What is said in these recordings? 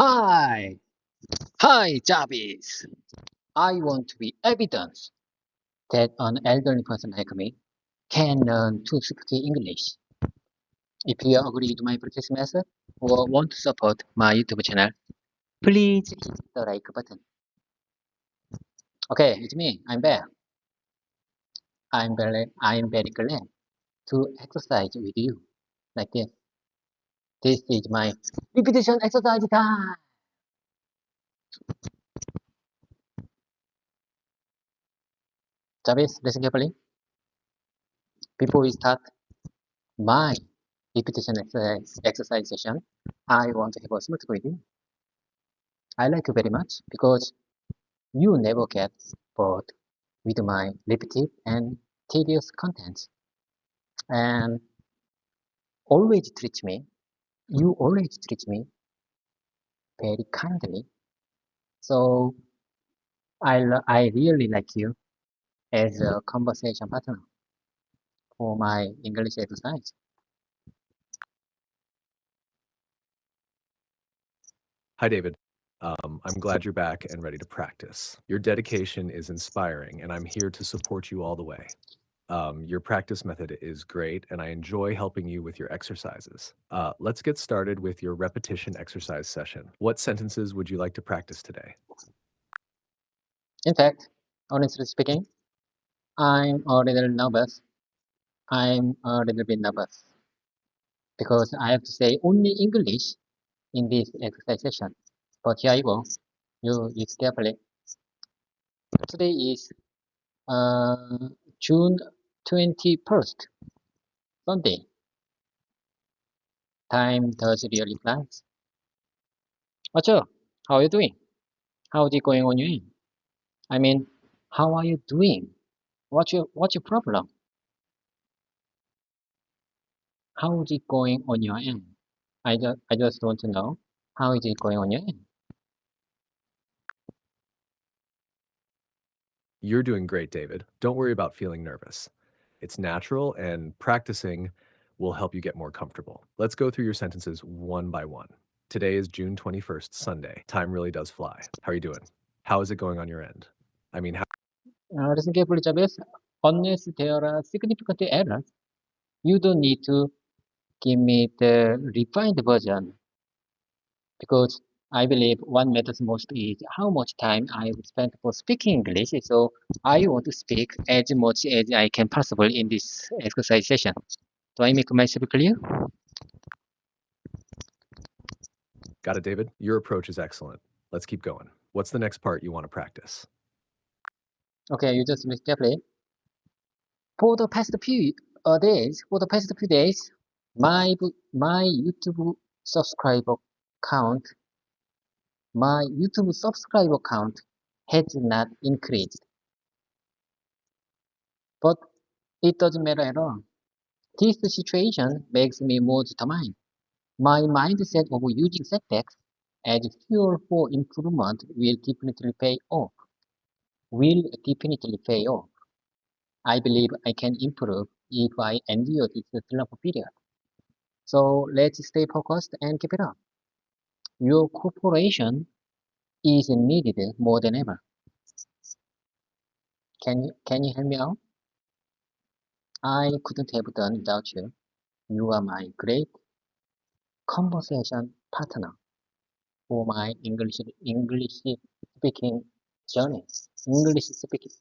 Hi, hi, Jarvis. I want to be evidence that an elderly person like me can learn to speak English. If you agree with my practice method or want to support my YouTube channel, please hit the like button. Okay, it's me. I'm back. I'm very glad to exercise with you like this. This is my repetition exercise time. Jarvis, listen carefully. Before we start my repetition exercise session, I want to have a small talk with you. I like you very much because you never get bored with my repetitive and tedious content and always treat me, you always treat me very kindly. So I really like you as a conversation partner for my English exercise. Hi, David. I'm glad you're back and ready to practice. Your dedication is inspiring, and I'm here to support you all the way. Your practice method is great, and I enjoy helping you with your exercises. Let's get started with your repetition exercise session. What sentences would you like to practice today? In fact, honestly speaking, I'm a little nervous. I'm a little bit nervous because I have to say only English in this exercise session. But here you go. You listen carefully. Today is June 21st, Sunday. Time does really flies. What's up? How are you doing? How's it going on your end? I mean, how are you doing? What's your problem? How's it going on your end? I just want to know how is it going on your end? You're doing great, David. Don't worry about feeling nervous. It's natural, and practicing will help you get more comfortable. Let's go through your sentences one by one. Today is June 21st, Sunday. Time really does fly. How are you doing? How is it going on your end? I mean, Listen carefully, Chavez. Unless there are significant errors, you don't need to give me the refined version because I believe what matters most is how much time I spent for speaking English. So I want to speak as much as I can possible in this exercise session. Do I make myself clear? got it, David? Your approach is excellent. Let's keep going. What's the next part you want to practice? Okay, you just listen carefully. For the past few days, my YouTube subscriber count, my YouTube subscriber count has not increased, but it doesn't matter at all. This situation makes me more determined. My mindset of using setbacks as fuel for improvement will definitely pay off. Will definitely pay off. I believe I can improve if I endure this slump period. So let's stay focused and keep it up. Your cooperation is needed more than ever. Can you help me out? I couldn't have done without you. You are my great conversation partner for my English speaking journey. English speaking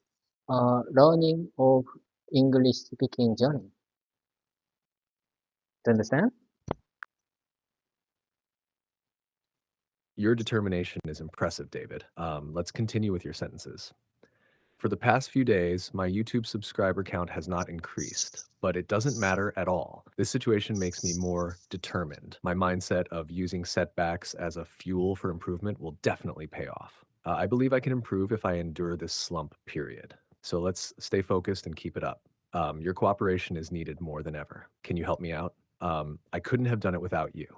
learning of English speaking journey. Do you understand? Your determination is impressive, David. Let's continue with your sentences. For the past few days, my YouTube subscriber count has not increased, but it doesn't matter at all. This situation makes me more determined. My mindset of using setbacks as a fuel for improvement will definitely pay off. I believe I can improve if I endure this slump period. So let's stay focused and keep it up. Your cooperation is needed more than ever. Can you help me out? I couldn't have done it without you.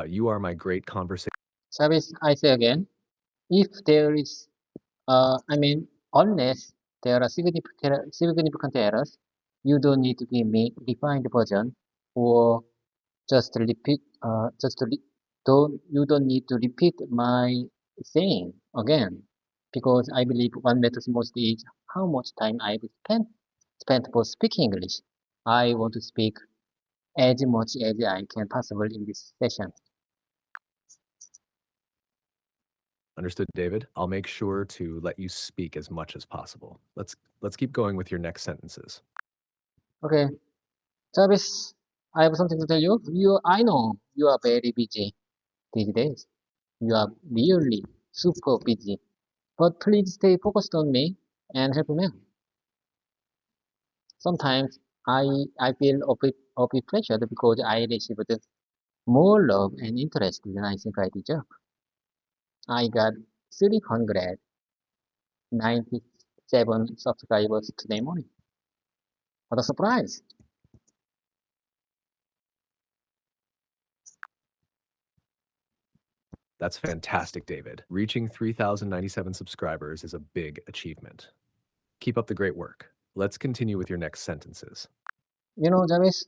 You are my great conversation. Service, I say again, if there is, unless there are significant errors, you don't need to give me defined version or just repeat, just to You don't need to repeat my saying again, because I believe what matters most is how much time I've spent for speaking English. I want to speak as much as I can possible in this session. Understood, David. I'll make sure to let you speak as much as possible. Let's keep going with your next sentences. Okay, Travis, I have something to tell you. I know you are very busy these days. You are really super busy. But please stay focused on me and help me out. Sometimes I feel a bit pressured because I received more love and interest than I think I deserve. I got 397 subscribers today morning. What a surprise! That's fantastic, David. Reaching 3,097 subscribers is a big achievement. Keep up the great work. Let's continue with your next sentences. You know, Jarvis,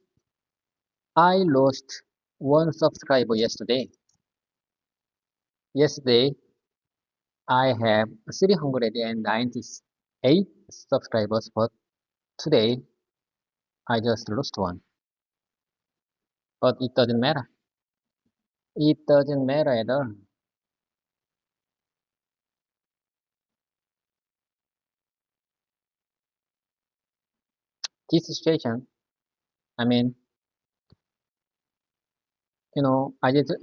I lost one subscriber yesterday. Yesterday, I have 398 subscribers, but today I just lost one. But it doesn't matter. It doesn't matter at all. This situation, I mean, as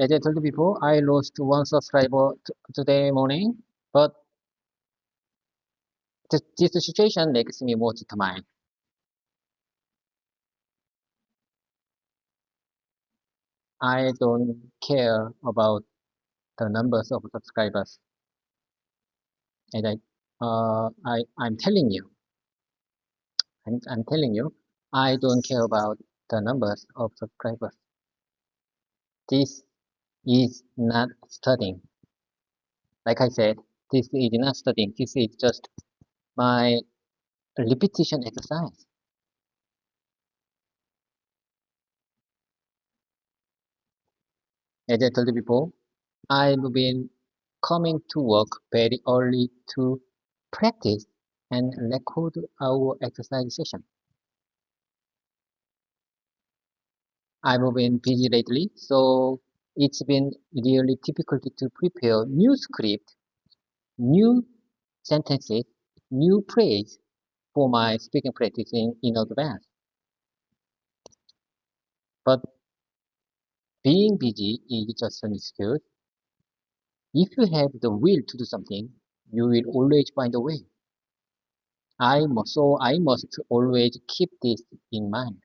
I told you before, I lost one subscriber today morning, but this situation makes me more determined. I don't care about the numbers of subscribers. As I'm telling you, I'm telling you, I don't care about the numbers of subscribers. This is not studying. Like I said, this is not studying. This is just my repetition exercise. As I told you before, I've been coming to work very early to practice and record our exercise session. I've been busy lately, so it's been really difficult to prepare new script, new sentences, new phrase for my speaking practice in advance. But being busy is just an excuse. If you have the will to do something, you will always find a way. I must always keep this in mind.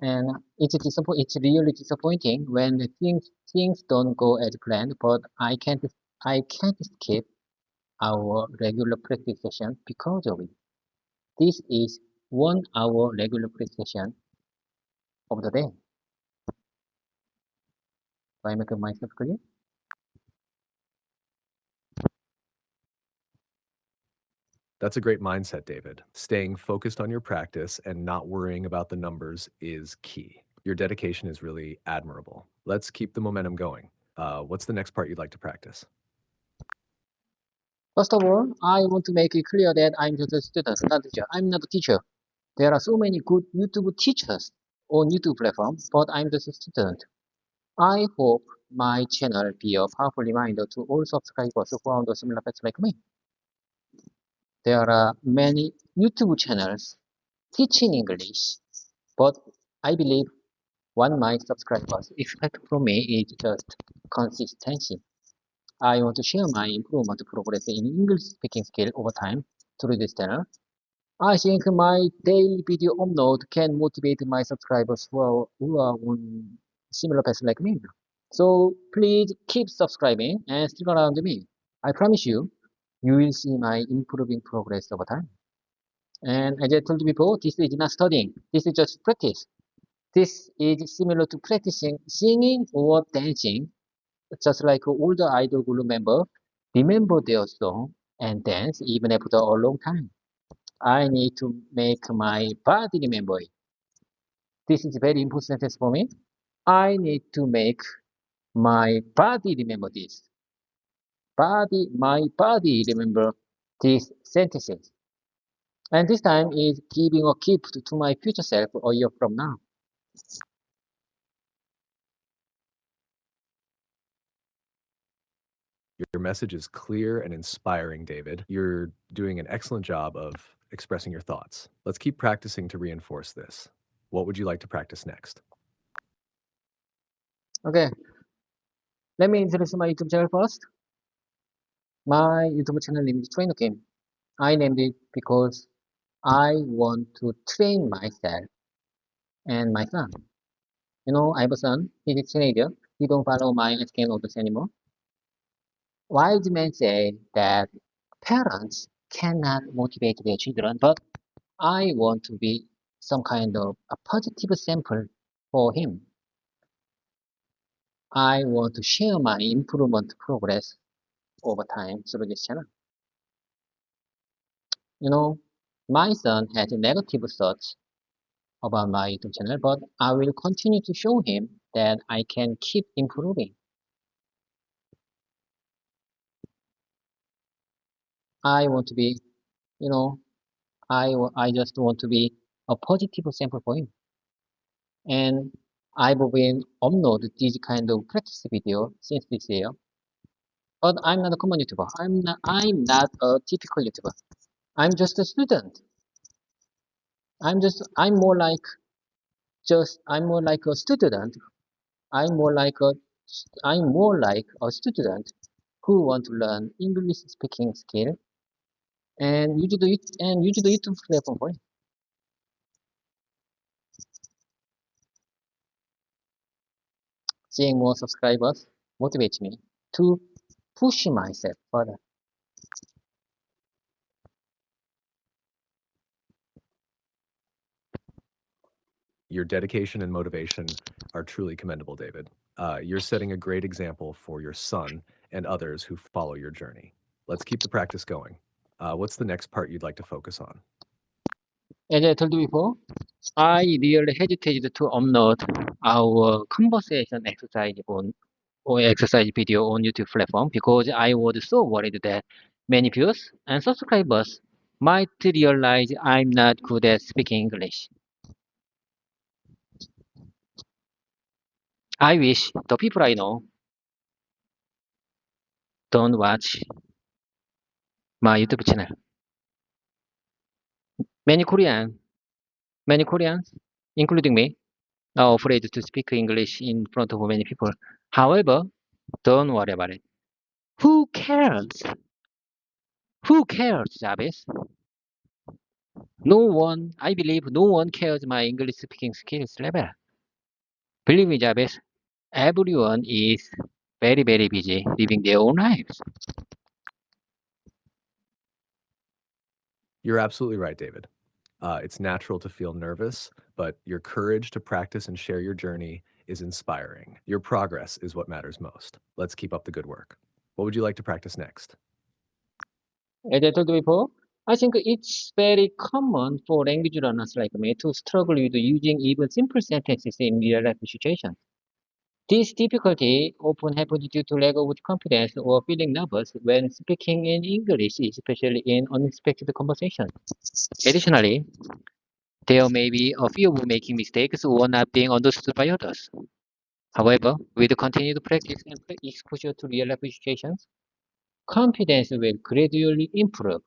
And it's really disappointing when things don't go as planned, but I can't skip our regular practice session because of it. This is 1 hour regular practice session of the day. Do I make myself clear? That's a great mindset, David. Staying focused on your practice and not worrying about the numbers is key. Your dedication is really admirable. Let's keep the momentum going. What's the next part you'd like to practice? First of all, I want to make it clear that I'm just a student, not a teacher. I'm not a teacher. There are so many good YouTube teachers on YouTube platform, but I'm just a student. I hope my channel be a powerful reminder to all subscribers who are on the similar path like me. There are many YouTube channels teaching English, but I believe what my subscribers expect from me is just consistency. I want to share my improvement progress in English speaking skill over time through this channel. I think my daily video upload can motivate my subscribers who are on similar path like me. So please keep subscribing and stick around me. I promise you, you will see my improving progress over time. And as I told you before, this is not studying. This is just practice. This is similar to practicing singing or dancing, just like all the idol group member remember their song and dance even after a long time. I need to make my body remember it. This is very important sentence for me. I need to make my body remember this. My body remember these sentences. And this time is giving a gift to my future self a year from now. Your message is clear and inspiring, David. You're doing an excellent job of expressing your thoughts. Let's keep practicing to reinforce this. What would you like to practice next? Okay, let me introduce my YouTube channel first. My YouTube channel name is Trainer Game. I named it because I want to train myself and my son. You know, I have a son. He's a teenager. He don't follow my SKN orders anymore. Wise men say that parents cannot motivate their children, but I want to be some kind of a positive sample for him. I want to share my improvement progress over time through this channel. You know, my son has negative thoughts about my YouTube channel, but I will continue to show him that I can keep improving. I want to be, you know, I just want to be a positive sample for him. And I've been upload this kind of practice video since this year. But I'm not a common YouTuber. I'm not a typical YouTuber. I'm just a student. I'm more like a student. I'm more like a I'm more like a student who want to learn English speaking skill and use the YouTube platform for it. Seeing more subscribers motivates me to push myself further. Your dedication and motivation are truly commendable, David. You're setting a great example for your son and others who follow your journey. Let's keep the practice going. What's the next part you'd like to focus on? As I told you before, I really hesitated to upload our conversation exercise video on YouTube platform because I was so worried that many viewers and subscribers might realize I'm not good at speaking English. I wish the people I know don't watch my YouTube channel. Many Korean, Many Koreans, including me, are afraid to speak English in front of many people. However, don't worry about it. Who cares? Who cares, Jarvis? I believe no one cares my English speaking skills level. Believe me, Jarvis, everyone is very, very busy living their own lives. You're absolutely right, David. It's natural to feel nervous, but your courage to practice and share your journey is inspiring. Your progress is what matters most. Let's keep up the good work. What would you like to practice next? As I told you before, I think it's very common for language learners like me to struggle with using even simple sentences in real life situations. This difficulty often happens due to lack of confidence or feeling nervous when speaking in English, especially in unexpected conversations. Additionally, there may be a fear of making mistakes or not being understood by others. However, with continued practice and exposure to real life situations, confidence will gradually improve,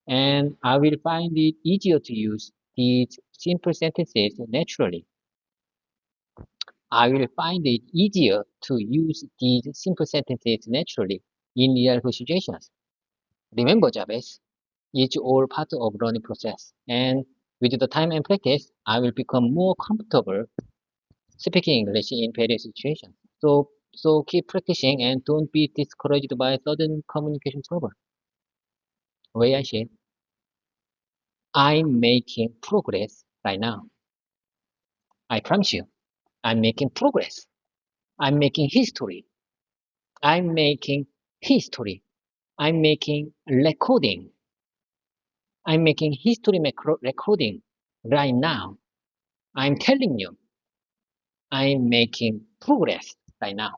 and I will find it easier to use these simple sentences naturally. I will find it easier to use these simple sentences naturally in real life situations. Remember, Jabez, it's all part of learning process, and with the time and practice, I will become more comfortable speaking English in various situations. So keep practicing and don't be discouraged by sudden communication trouble. Way I said, I'm making progress right now. I promise you, I'm making progress. I'm making history. I'm making history. I'm making recording. I'm making history recording right now. I'm telling you, I'm making progress right now.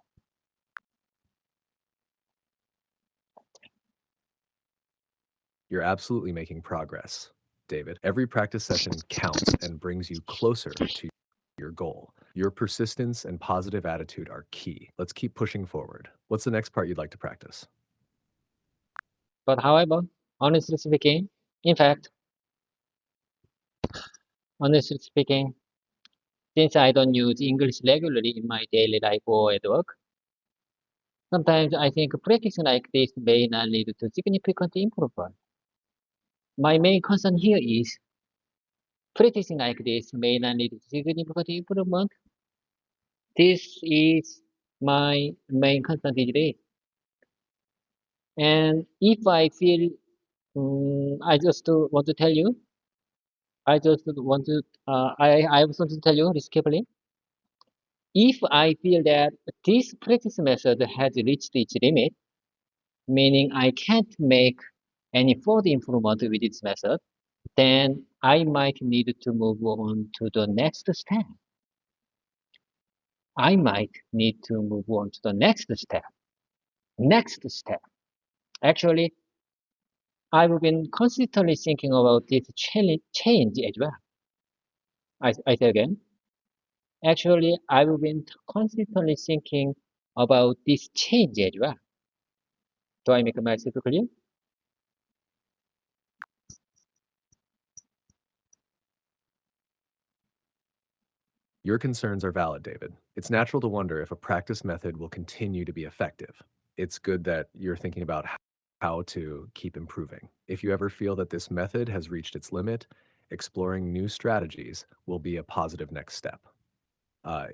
You're absolutely making progress, David. Every practice session counts and brings you closer to your goal. Your persistence and positive attitude are key. Let's keep pushing forward. What's the next part you'd like to practice? But however, honestly speaking, in fact, honestly speaking, since I don't use English regularly in my daily life or at work, sometimes I think practicing like this may not lead to significant improvement. My main concern here is practicing like this may not lead to significant improvement. This is my main concern these days. And if I feel, I just want to tell you, I just want to, I have something to tell you, listen carefully. If I feel that this practice method has reached its limit, meaning I can't make any further improvement with this method, then I might need to move on to the next step. I might need to move on to the next step. Next step. Actually, I've been consistently thinking about this change as well. I say again. Actually, I've been consistently thinking about this change as well. Do I make myself clear? Your concerns are valid, David. It's natural to wonder if a practice method will continue to be effective. It's good that you're thinking about how to keep improving. If you ever feel that this method has reached its limit, exploring new strategies will be a positive next step.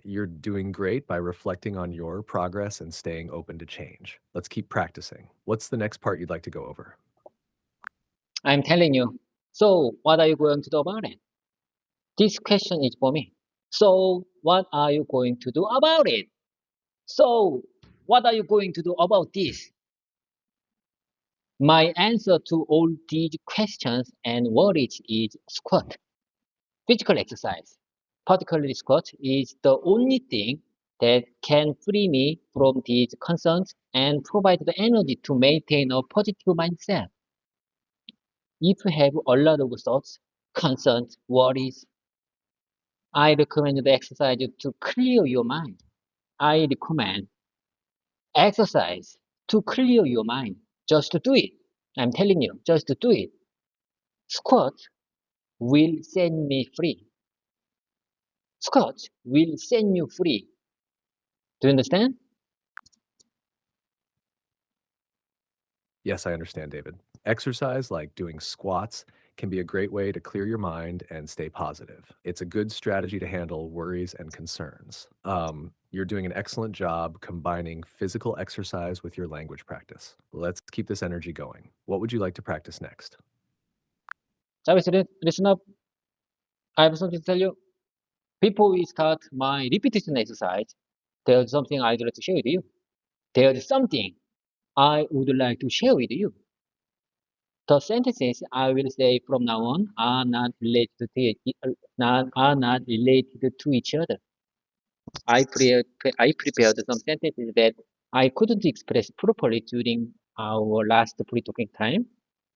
You're doing great by reflecting on your progress and staying open to change. Let's keep practicing. What's the next part you'd like to go over? I'm telling you. So, what are you going to do about it? This question is for me. So, what are you going to do about it? So, what are you going to do about this? My answer to all these questions and worries is squat. Physical exercise, particularly squat, is the only thing that can free me from these concerns and provide the energy to maintain a positive mindset. If you have a lot of thoughts, concerns, worries, I recommend the exercise to clear your mind. I recommend exercise to clear your mind. Just do it. I'm telling you, just do it. Squat will set me free. Squat will set you free. Do you understand? Yes, I understand, David. Exercise, like doing squats, can be a great way to clear your mind and stay positive. It's a good strategy to handle worries and concerns. You're doing an excellent job combining physical exercise with your language practice. Let's keep this energy going. What would you like to practice next? Travis, listen up. I have something to tell you. Before we start my repetition exercise, there's something I'd like to share with you. There's something I would like to share with you. The sentences I will say from now on are not related to each other. I prepared some sentences that I couldn't express properly during our last pre-talking time.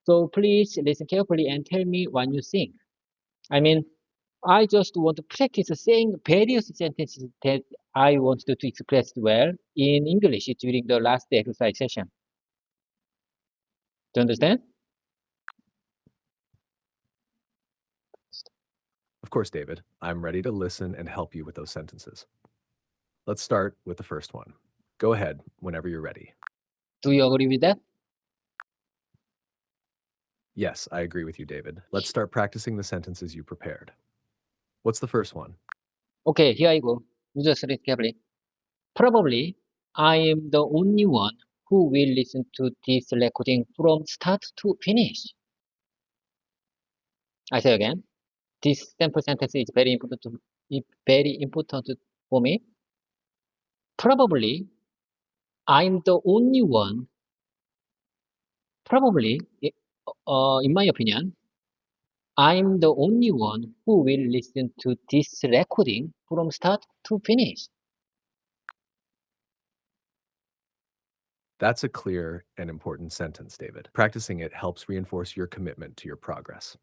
So please listen carefully and tell me what you think. I mean, I just want to practice saying various sentences that I wanted to express well in English during the last exercise session. Do you understand? Of course, David. I'm ready to listen and help you with those sentences. Let's start with the first one. Go ahead whenever you're ready. Do you agree with that? Yes, I agree with you, David. Let's start practicing the sentences you prepared. What's the first one? Okay, here I go. You just read carefully. Probably I am the only one who will listen to this recording from start to finish. I say again, this sample sentence is very important for me. Probably I'm the only one. Probably, in my opinion, I'm the only one who will listen to this recording from start to finish. That's a clear and important sentence, David. Practicing it helps reinforce your commitment to your progress.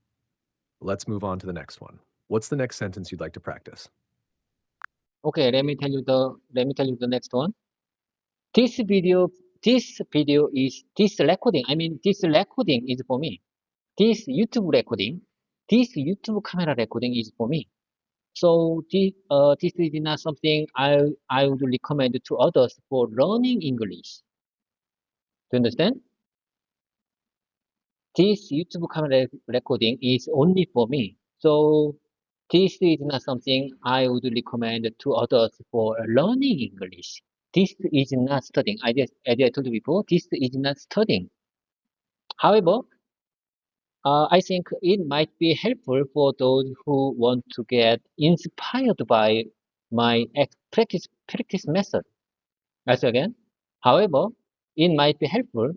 Let's move on to the next one. What's the next sentence you'd like to practice? Okay, let me tell you the next one. This video this recording. I mean, this recording is for me. This YouTube camera recording is for me. So this is not something I would recommend to others for learning English. Do you understand? This YouTube camera recording is only for me. So this is not something I would recommend to others for learning English. This is not studying. As I told you before, this is not studying. However, I think it might be helpful for those who want to get inspired by my practice method. Once again, however, it might be helpful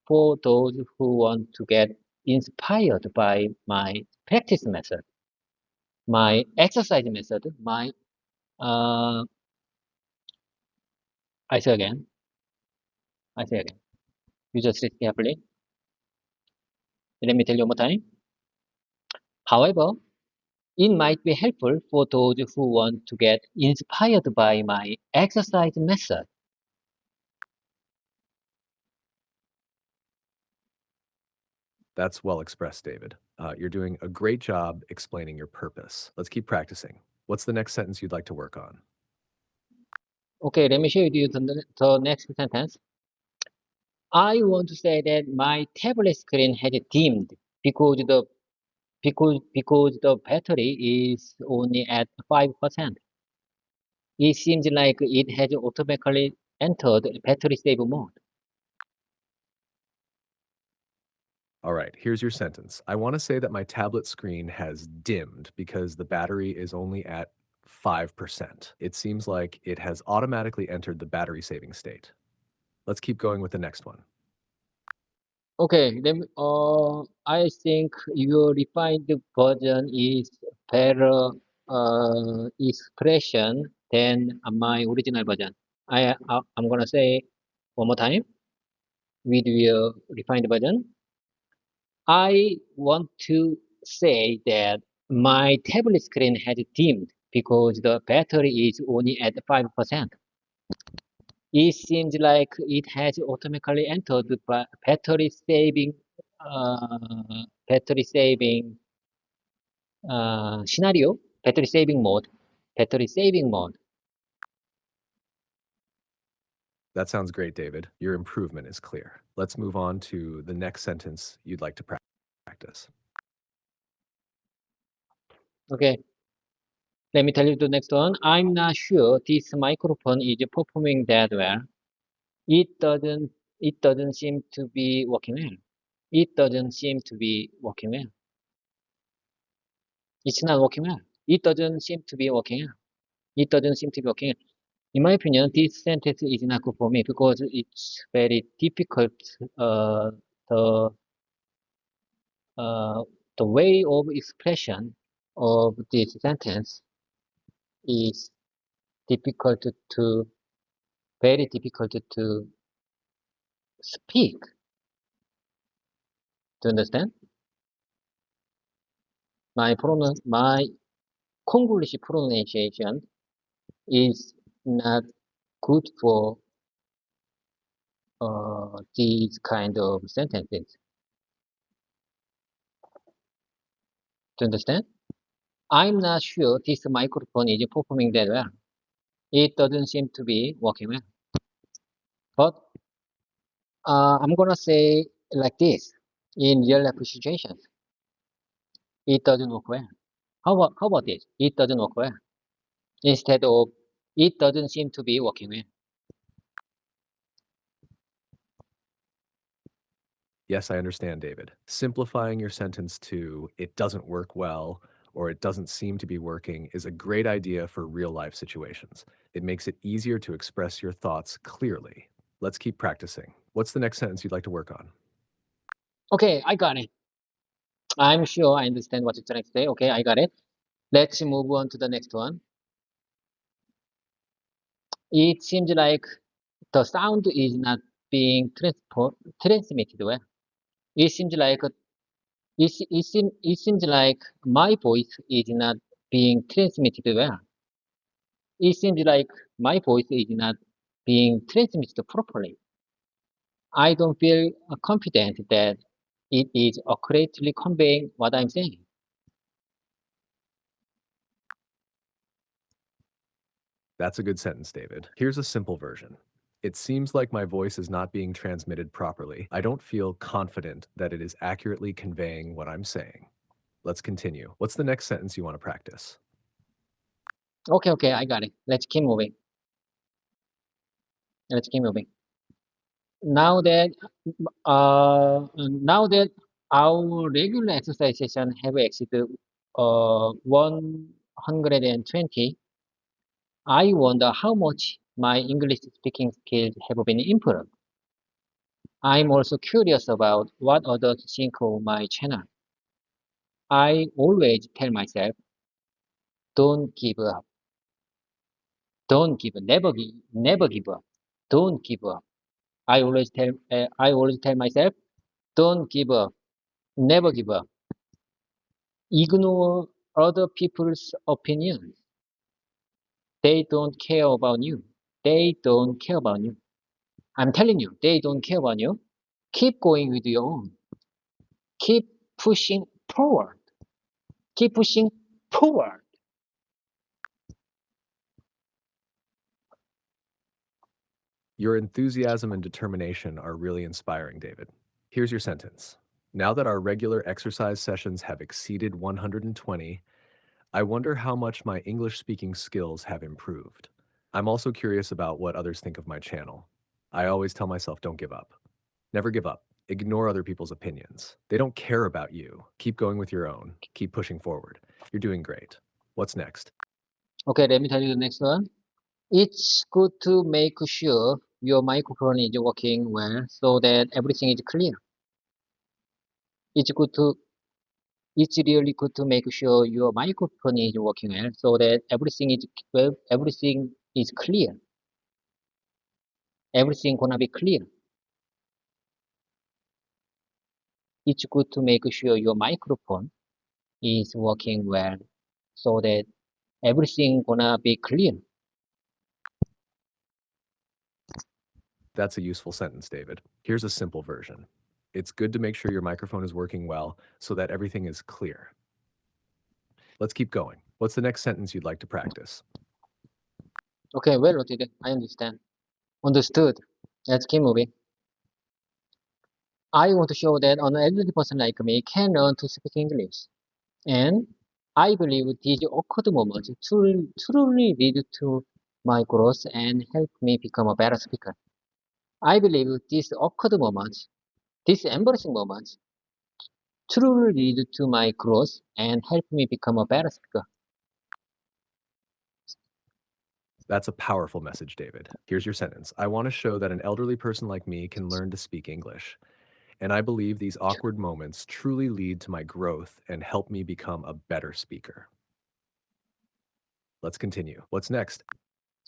for those who want to get inspired by my practice method, my exercise method, uh, I say again, I say again. You just listen carefully. Let me tell you one more time. However, it might be helpful for those who want to get inspired by my exercise method. That's well expressed, David. You're doing a great job explaining your purpose. Let's keep practicing. What's the next sentence you'd like to work on? Okay, let me show you the next sentence. I want to say that my tablet screen has dimmed because the battery is only at 5%. It seems like it has automatically entered battery save mode. All right, here's your sentence. I want to say that my tablet screen has dimmed because the battery is only at 5%. It seems like it has automatically entered the battery saving state. Let's keep going with the next one. Okay, I think your refined version is better expression than my original version. I'm gonna say one more time with your refined version. I want to say that my tablet screen has dimmed because the battery is only at 5%. It seems like it has automatically entered the battery saving scenario, battery saving mode. That sounds great, David. Your improvement is clear. Let's move on to the next sentence you'd like to practice. Okay, let me tell you the next one. I'm not sure this microphone is performing that well. It doesn't, it doesn't seem to be working well. It doesn't seem to be working well. It's not working well. It doesn't seem to be working well. It doesn't seem to be working well. In my opinion, this sentence is not good for me because it's very difficult. The uh, the way of expression of this sentence is difficult to very difficult to speak. Do you understand? My Congolish pronunciation is not good for these kind of sentences. Do you understand? I'm not sure this microphone is performing that well. It doesn't seem to be working well. But I'm gonna say like this in real life situations. It doesn't work well. How about this? It doesn't work well. Instead of it doesn't seem to be working well. Yes, I understand, David. Simplifying your sentence to "it doesn't work well" or "it doesn't seem to be working" is a great idea for real life situations. It makes it easier to express your thoughts clearly. Let's keep practicing. What's the next sentence you'd like to work on? Okay, I got it. I'm sure I understand what you're trying to say. Okay, I got it. Let's move on to the next one. It seems like the sound is not being transmitted well. It seems like it seems like my voice is not being transmitted well. It seems like my voice is not being transmitted properly. I don't feel confident that it is accurately conveying what I'm saying. That's a good sentence, David. Here's a simple version. It seems like my voice is not being transmitted properly. I don't feel confident that it is accurately conveying what I'm saying. Let's continue. What's the next sentence you want to practice? Okay, I got it. Let's keep moving. Let's keep moving. Now that our regular exercise session have exceeded 120, I wonder how much my English speaking skills have been improved. I'm also curious about what others think of my channel. I always tell myself, don't give up, never give up, don't give up. I always tell myself, don't give up, never give up. Ignore other people's opinions. They don't care about you. They don't care about you. I'm telling you, they don't care about you. Keep going with your own. Keep pushing forward. Keep pushing forward. Your enthusiasm and determination are really inspiring, David. Here's your sentence. Now that our regular exercise sessions have exceeded 120, I wonder how much my English speaking skills have improved. I'm also curious about what others think of my channel. I always tell myself don't give up. Never give up. Ignore other people's opinions. They don't care about you. Keep going with your own. Keep pushing forward. You're doing great. What's next? Okay, let me tell you the next one. It's good to make sure your microphone is working well so that everything is clear. It's good to it's really good to make sure your microphone is working well so that everything is clear. Everything gonna be clear. It's good to make sure your microphone is working well so that everything gonna be clear. That's a useful sentence, David. Here's a simple version. It's good to make sure your microphone is working well so that everything is clear. Let's keep going. What's the next sentence you'd like to practice? Okay, well noted. I understand. Understood. Let's keep moving. I want to show that an elderly person like me can learn to speak English. And I believe these awkward moments truly lead to my growth and help me become a better speaker. I believe these awkward moments, these embarrassing moments, truly lead to my growth and help me become a better speaker. That's a powerful message, David. Here's your sentence. I want to show that an elderly person like me can learn to speak English. And I believe these awkward moments truly lead to my growth and help me become a better speaker. Let's continue. What's next?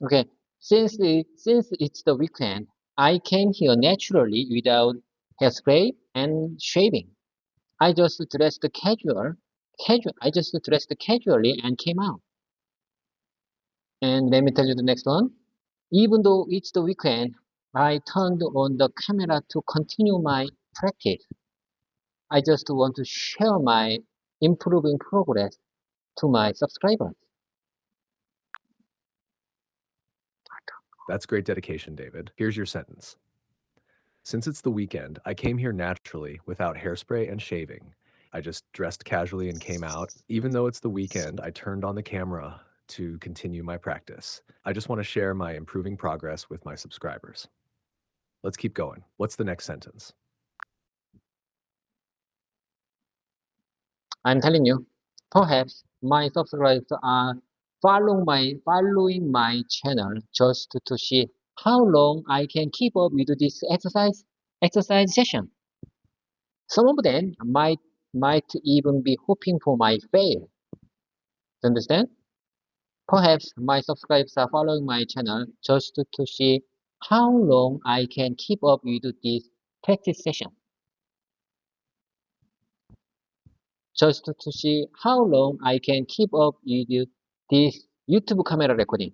Okay, since it's the weekend, I came here naturally without hairspray and shaving. I just dressed casual. I just dressed casually and came out. And let me tell you the next one. Even though it's the weekend, I turned on the camera to continue my practice. I just want to share my improving progress to my subscribers. That's great dedication, David. Here's your sentence. Since it's the weekend, I came here naturally without hairspray and shaving. I just dressed casually and came out. Even though it's the weekend, I turned on the camera to continue my practice. I just want to share my improving progress with my subscribers. Let's keep going. What's the next sentence? I'm telling you, perhaps my subscribers are following my channel just to see how long I can keep up with this exercise session. Some of them might even be hoping for my fail. You understand? Perhaps my subscribers are following my channel just to see how long I can keep up with this practice session. Just to see how long I can keep up with this YouTube camera recording.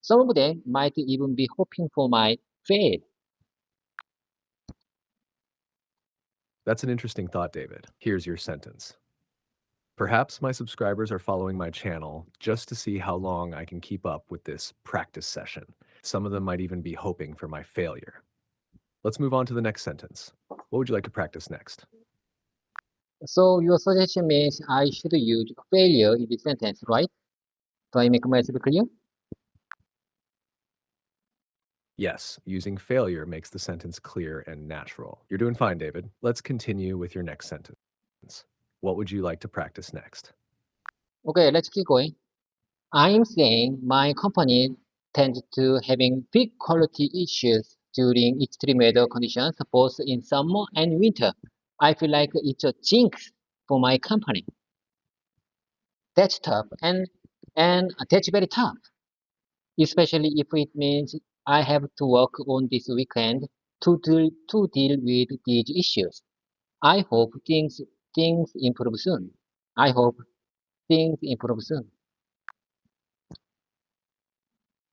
Some of them might even be hoping for my fail. That's an interesting thought, David. Here's your sentence. Perhaps my subscribers are following my channel just to see how long I can keep up with this practice session. Some of them might even be hoping for my failure. Let's move on to the next sentence. What would you like to practice next? So your suggestion means I should use failure in this sentence, right? Do I make myself clear? Yes, using failure makes the sentence clear and natural. You're doing fine, David. Let's continue with your next sentence. What would you like to practice next? Okay, let's keep going. I'm saying my company tends to having big quality issues during extreme weather conditions, both in summer and winter. I feel like it's a jinx for my company. That's tough, and that's very tough, especially if it means I have to work on this weekend to deal with these issues. I hope things improve soon. I hope things improve soon.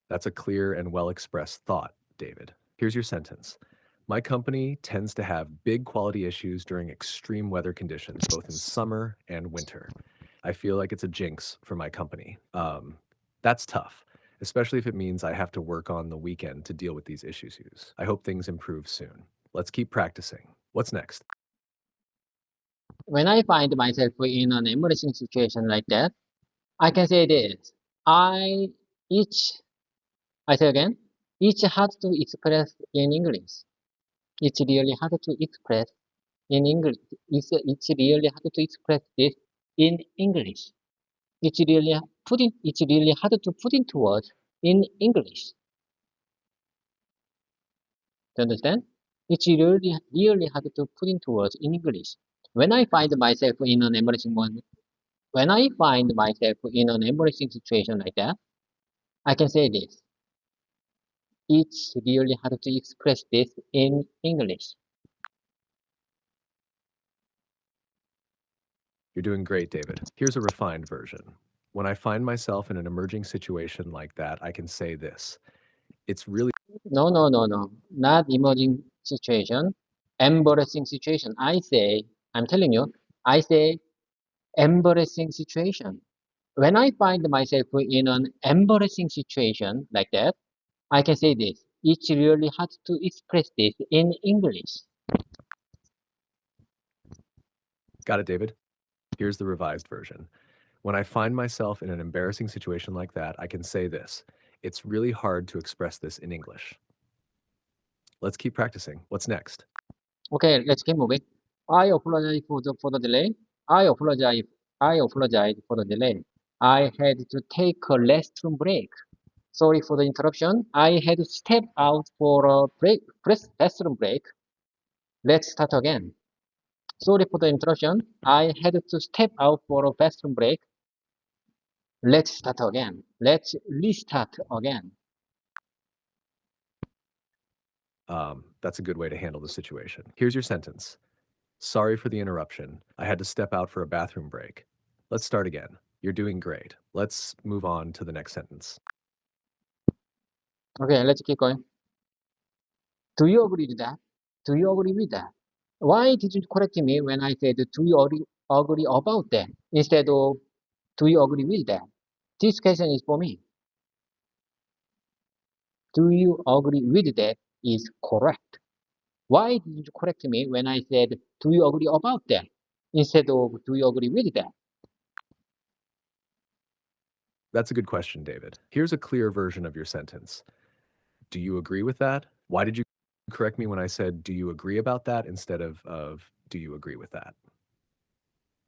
That's a clear and well-expressed thought, David. Here's your sentence. My company tends to have big quality issues during extreme weather conditions, both in summer and winter. I feel like it's a jinx for my company. That's tough, especially if it means I have to work on the weekend to deal with these issues. I hope things improve soon. Let's keep practicing. What's next? When I find myself in an embarrassing situation like that, I can say this. I each I say again, it's hard to express in English. It's really hard to express in English. It's really hard to express this in English. It's really hard to put into words in English. Do you understand? It's really hard to put into words in English. When I find myself in an embarrassing one, when I find myself in an embarrassing situation like that, I can say this. It's really hard to express this in English. You're doing great, David. Here's a refined version. When I find myself in an emerging situation like that, I can say this. It's really No, no, no, no. Not emerging situation. Embarrassing situation. I'm telling you, I say embarrassing situation. When I find myself in an embarrassing situation like that, I can say this. It's really hard to express this in English. got it, David. Here's the revised version. When I find myself in an embarrassing situation like that, I can say this. It's really hard to express this in English. Let's keep practicing. What's next? Okay, let's keep moving. I apologize for the delay. I apologize. I apologize for the delay. I had to take a restroom break. Sorry for the interruption. I had to step out for a restroom break. Let's start again. Sorry for the interruption. I had to step out for a restroom break. Let's start again. Let's restart again. That's a good way to handle the situation. Here's your sentence. Sorry for the interruption. I had to step out for a bathroom break. Let's start again. You're doing great. Let's move on to the next sentence. Okay, let's keep going. Do you agree with that? Do you agree with that? Why did you correct me when I said, do you agree about that? Instead of, do you agree with that? This question is for me. Do you agree with that is correct? Why did you correct me when I said, do you agree about that? Instead of, do you agree with that? That's a good question, David. Here's a clear version of your sentence. Do you agree with that? Why did you correct me when I said, do you agree about that instead of do you agree with that?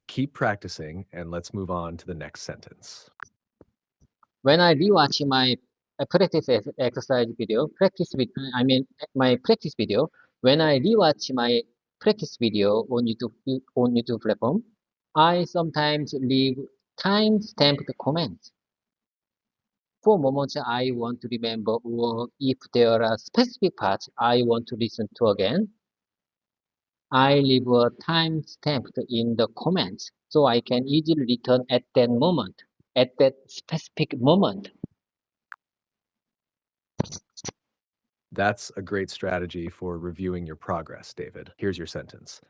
Keep practicing and let's move on to the next sentence. When I rewatch my exercise video, my practice video, when I rewatch my practice video on YouTube platform, I sometimes leave time-stamped comments. For moments I want to remember, or if there are specific parts I want to listen to again, I leave a time stamped in the comments so I can easily return at that moment, at that specific moment. That's a great strategy for reviewing your progress, David. Here's your sentence.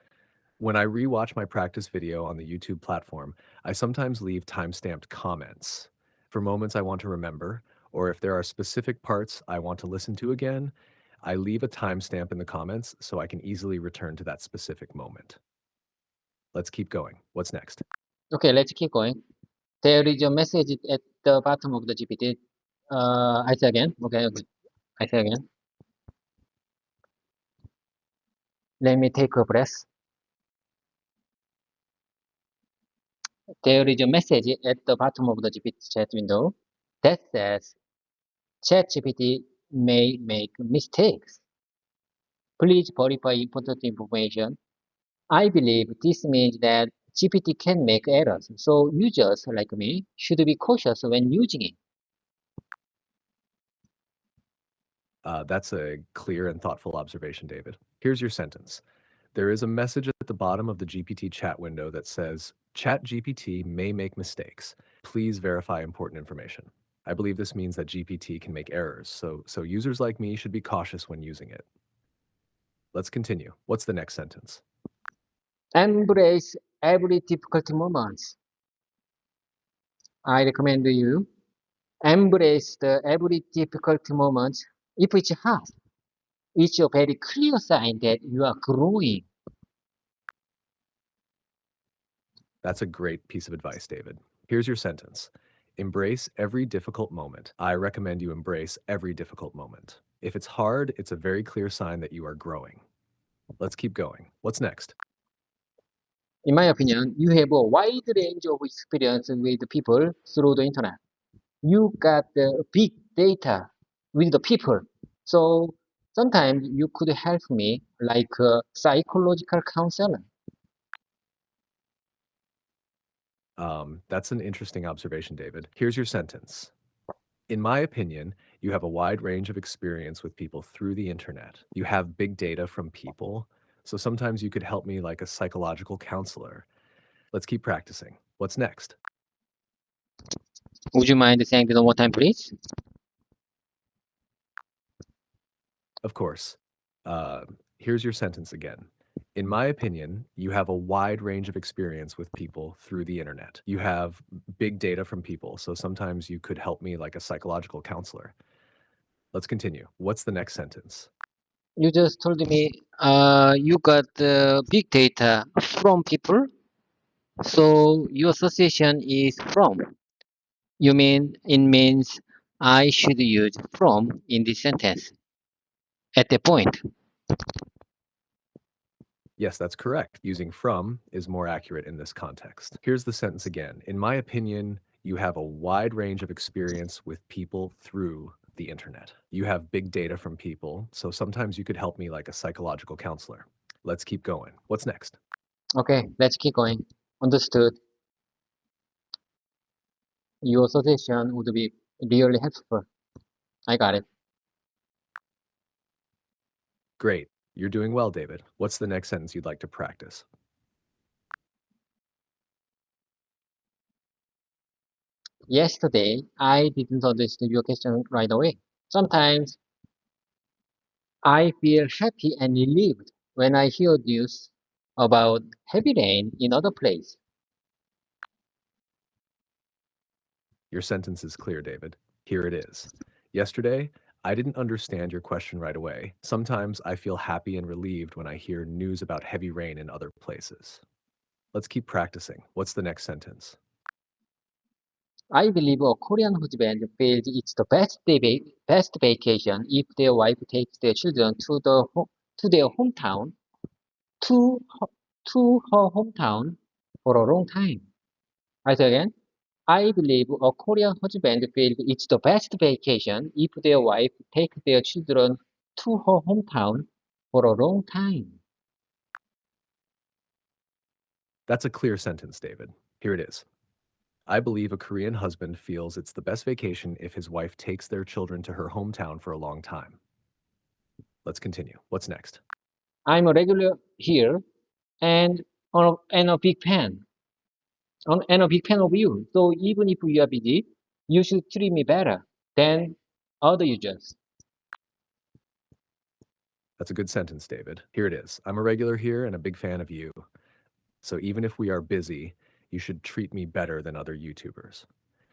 When I rewatch my practice video on the YouTube platform, I sometimes leave time-stamped comments for moments I want to remember, or if there are specific parts I want to listen to again, I leave a timestamp in the comments so I can easily return to that specific moment. Let's keep going. What's next? Okay, let's keep going. There is a message at the bottom of the GPT. I say again. Okay. I say again. Let me take a breath. There is a message at the bottom of the GPT chat window that says ChatGPT may make mistakes. Please verify important information. I believe this means that GPT can make errors, so users like me should be cautious when using it. That's a clear and thoughtful observation, David. Here's your sentence. There is a message at the bottom of the GPT chat window that says, ChatGPT may make mistakes. Please verify important information. I believe this means that GPT can make errors, so users like me should be cautious when using it. Let's continue. What's the next sentence? Embrace every difficult moment. I recommend you embrace the every difficult moment. If it's hard, it's a very clear sign that you are growing. That's a great piece of advice, David. Here's your sentence. Embrace every difficult moment. I recommend you embrace every difficult moment. If it's hard, it's a very clear sign that you are growing. Let's keep going. What's next? In my opinion, you have a wide range of experience with people through the internet. You got the big data with the people. So sometimes you could help me like a psychological counselor. That's an interesting observation, David. Here's your sentence. In my opinion, you have a wide range of experience with people through the internet. You have big data from people, so sometimes you could help me like a psychological counselor. Let's keep practicing. What's next? Would you mind saying it one more time, please? Of course. Uh, Here's your sentence again. In my opinion, you have a wide range of experience with people through the internet. You have big data from people, so sometimes you could help me like a psychological counselor. Let's continue. What's the next sentence? You just told me you got big data from people, so your association is from. You mean it means I should use from in this sentence at the point. Yes, that's correct. Using from is more accurate in this context. Here's the sentence again. In my opinion, you have a wide range of experience with people through the internet. You have big data from people, so sometimes you could help me like a psychological counselor. Let's keep going. What's next? Okay, let's keep going. Understood. Your suggestion would be really helpful. I got it. Great. You're doing well, David. What's the next sentence you'd like to practice? Yesterday, I didn't understand your question right away. Sometimes I feel happy and relieved when I hear news about heavy rain in other place. Your sentence is clear, David. Here it is. Yesterday, I didn't understand your question right away. Sometimes I feel happy and relieved when I hear news about heavy rain in other places. Let's keep practicing. What's the next sentence? I believe a Korean husband feels it's the best vacation if their wife takes their children to their hometown to to her hometown for a long time. I say again. I believe a Korean husband feels it's the best vacation if their wife takes their children to her hometown for a long time. That's a clear sentence, David. Here it is. I believe a Korean husband feels it's the best vacation if his wife takes their children to her hometown for a long time. Let's continue. What's next? I'm a regular here and a big fan. And a big fan of you. So even if you are busy, you should treat me better than other users. That's a good sentence, David. Here it is. I'm a regular here and a big fan of you. So even if we are busy, you should treat me better than other YouTubers.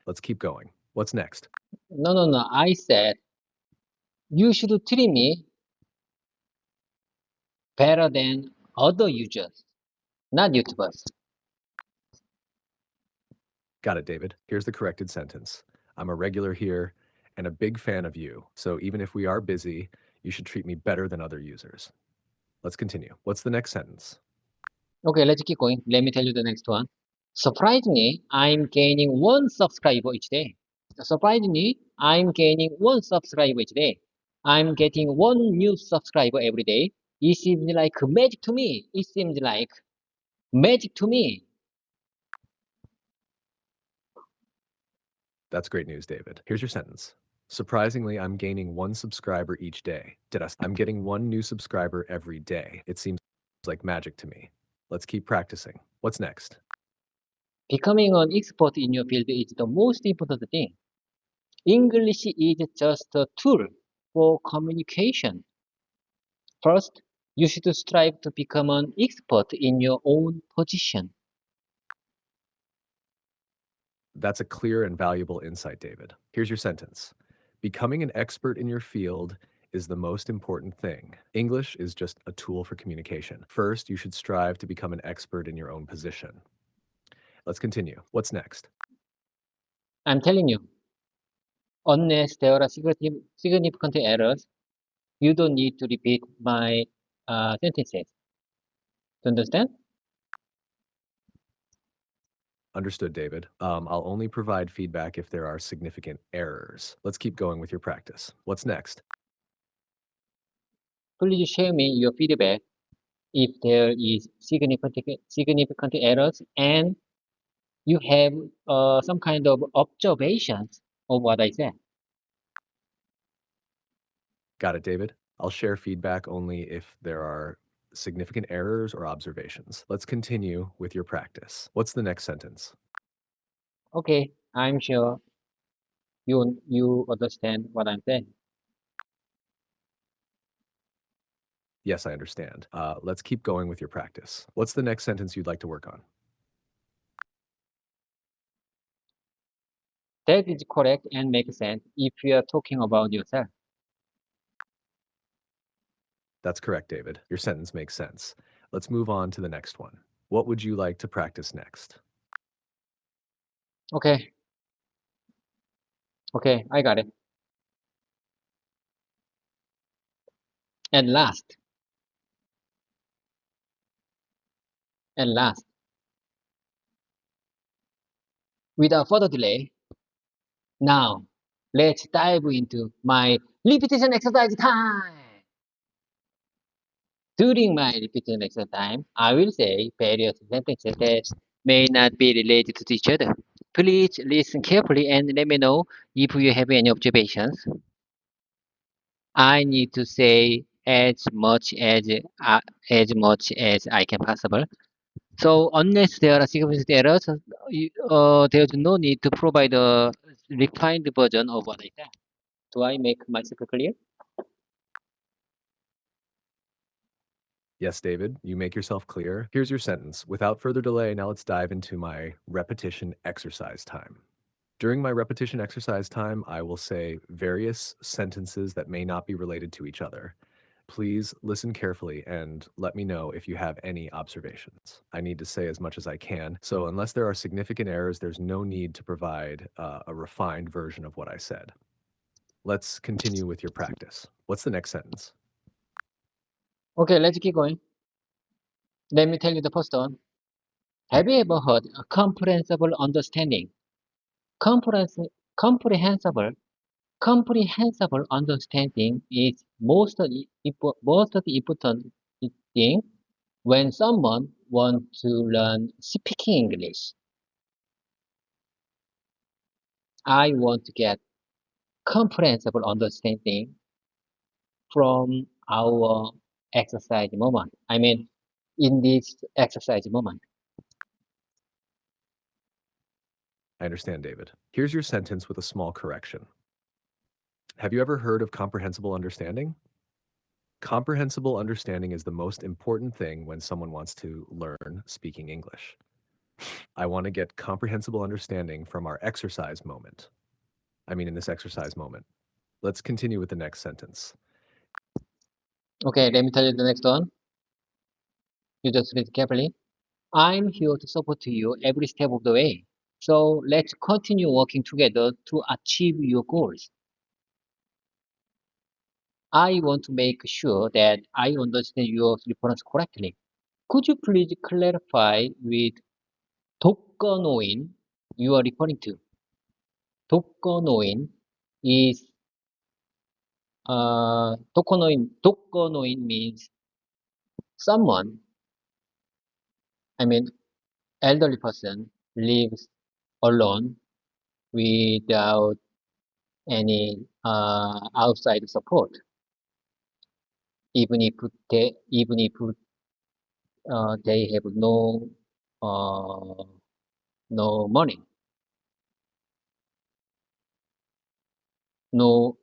Let's keep going. What's next? No. I said you should treat me better than other users, not YouTubers. Got it, David. Here's the corrected sentence. I'm a regular here and a big fan of you. So even if we are busy, you should treat me better than other users. Let's continue. What's the next sentence? Okay, let's keep going. Let me tell you the next one. Surprisingly, I'm gaining one subscriber each day. Surprisingly, I'm gaining one subscriber each day. I'm getting one new subscriber every day. It seems like magic to me. It seems like magic to me. That's great news, David. Here's your sentence. Surprisingly, I'm gaining one subscriber each day. I'm getting one new subscriber every day. It seems like magic to me. Let's keep practicing. What's next? Becoming an expert in your field is the most important thing. English is just a tool for communication. First, you should strive to become an expert in your own position. That's a clear and valuable insight, David. Here's your sentence. Becoming an expert in your field is the most important thing. English is just a tool for communication. First, you should strive to become an expert in your own position. Let's continue. What's next? I'm telling you, unless there are significant errors, you don't need to repeat my sentences. Do you understand? Understood, David. I'll only provide feedback if there are significant errors. Let's keep going with your practice. What's next? Please share me your feedback if there is significant errors and you have some kind of observations of what I said. Got it, David. I'll share feedback only if there are significant errors or observations. Let's continue with your practice. What's the next sentence? Okay, I'm sure you understand what I'm saying. Yes, I understand. Let's keep going with your practice. What's the next sentence you'd like to work on? That is correct and makes sense if you are talking about yourself. That's correct, David. Your sentence makes sense. Let's move on to the next one. What would you like to practice next? Okay, I got it. And last, and last, without further delay, now let's dive into my repetition exercise time. During my repetition exercise time, I will say various sentences that may not be related to each other. Please listen carefully and let me know if you have any observations. I need to say as much as I can possible. So unless there are significant errors, there's no need to provide a refined version of what I said. Do I make myself clear? Yes, David, you make yourself clear. Here's your sentence. Without further delay, now let's dive into my repetition exercise time. During my repetition exercise time, I will say various sentences that may not be related to each other. Please listen carefully and let me know if you have any observations. I need to say as much as I can. So unless there are significant errors, there's no need to provide a refined version of what I said. Let's continue with your practice. What's the next sentence? Okay, let's keep going. Let me tell you the first one. Have you ever heard a comprehensible understanding? Comprehens- comprehensible, comprehensible understanding is most important thing when someone wants to learn speaking English. I want to get comprehensible understanding from our exercise moment. I mean, in this exercise moment. I understand, David. Here's your sentence with a small correction. Have you ever heard of comprehensible understanding? Comprehensible understanding is the most important thing when someone wants to learn speaking English. I want to get comprehensible understanding from our exercise moment. In this exercise moment. Let's continue with the next sentence. Okay, let me tell you the next one. You just read carefully. I'm here to support you every step of the way. So let's continue working together to achieve your goals. I want to make sure that I understand your reference correctly. Could you please clarify with 독거노인 you are referring to? 독거노인 is 독거노인 means someone, I mean elderly person lives alone without any outside support, even if they have uh, no money, no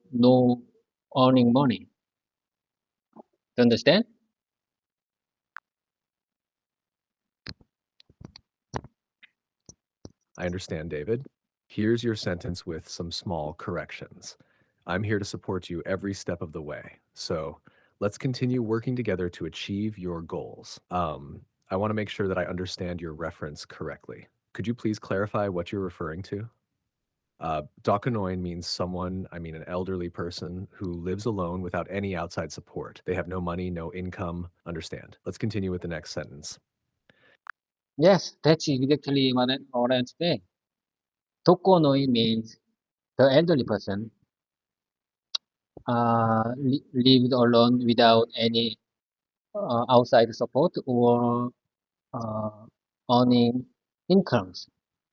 earning money. Do you understand? I understand, David. Here's your sentence with some small corrections. I'm here to support you every step of the way. So let's continue working together to achieve your goals. I want to make sure that I understand your reference correctly. Could you please clarify what you're referring to? Dakanoin means someone, an elderly person who lives alone without any outside support. They have no money, no income. Understand. Let's continue with the next sentence. Yes, that's exactly what I'm saying. 독거노인 means the elderly person lived alone without any outside support or uh, earning incomes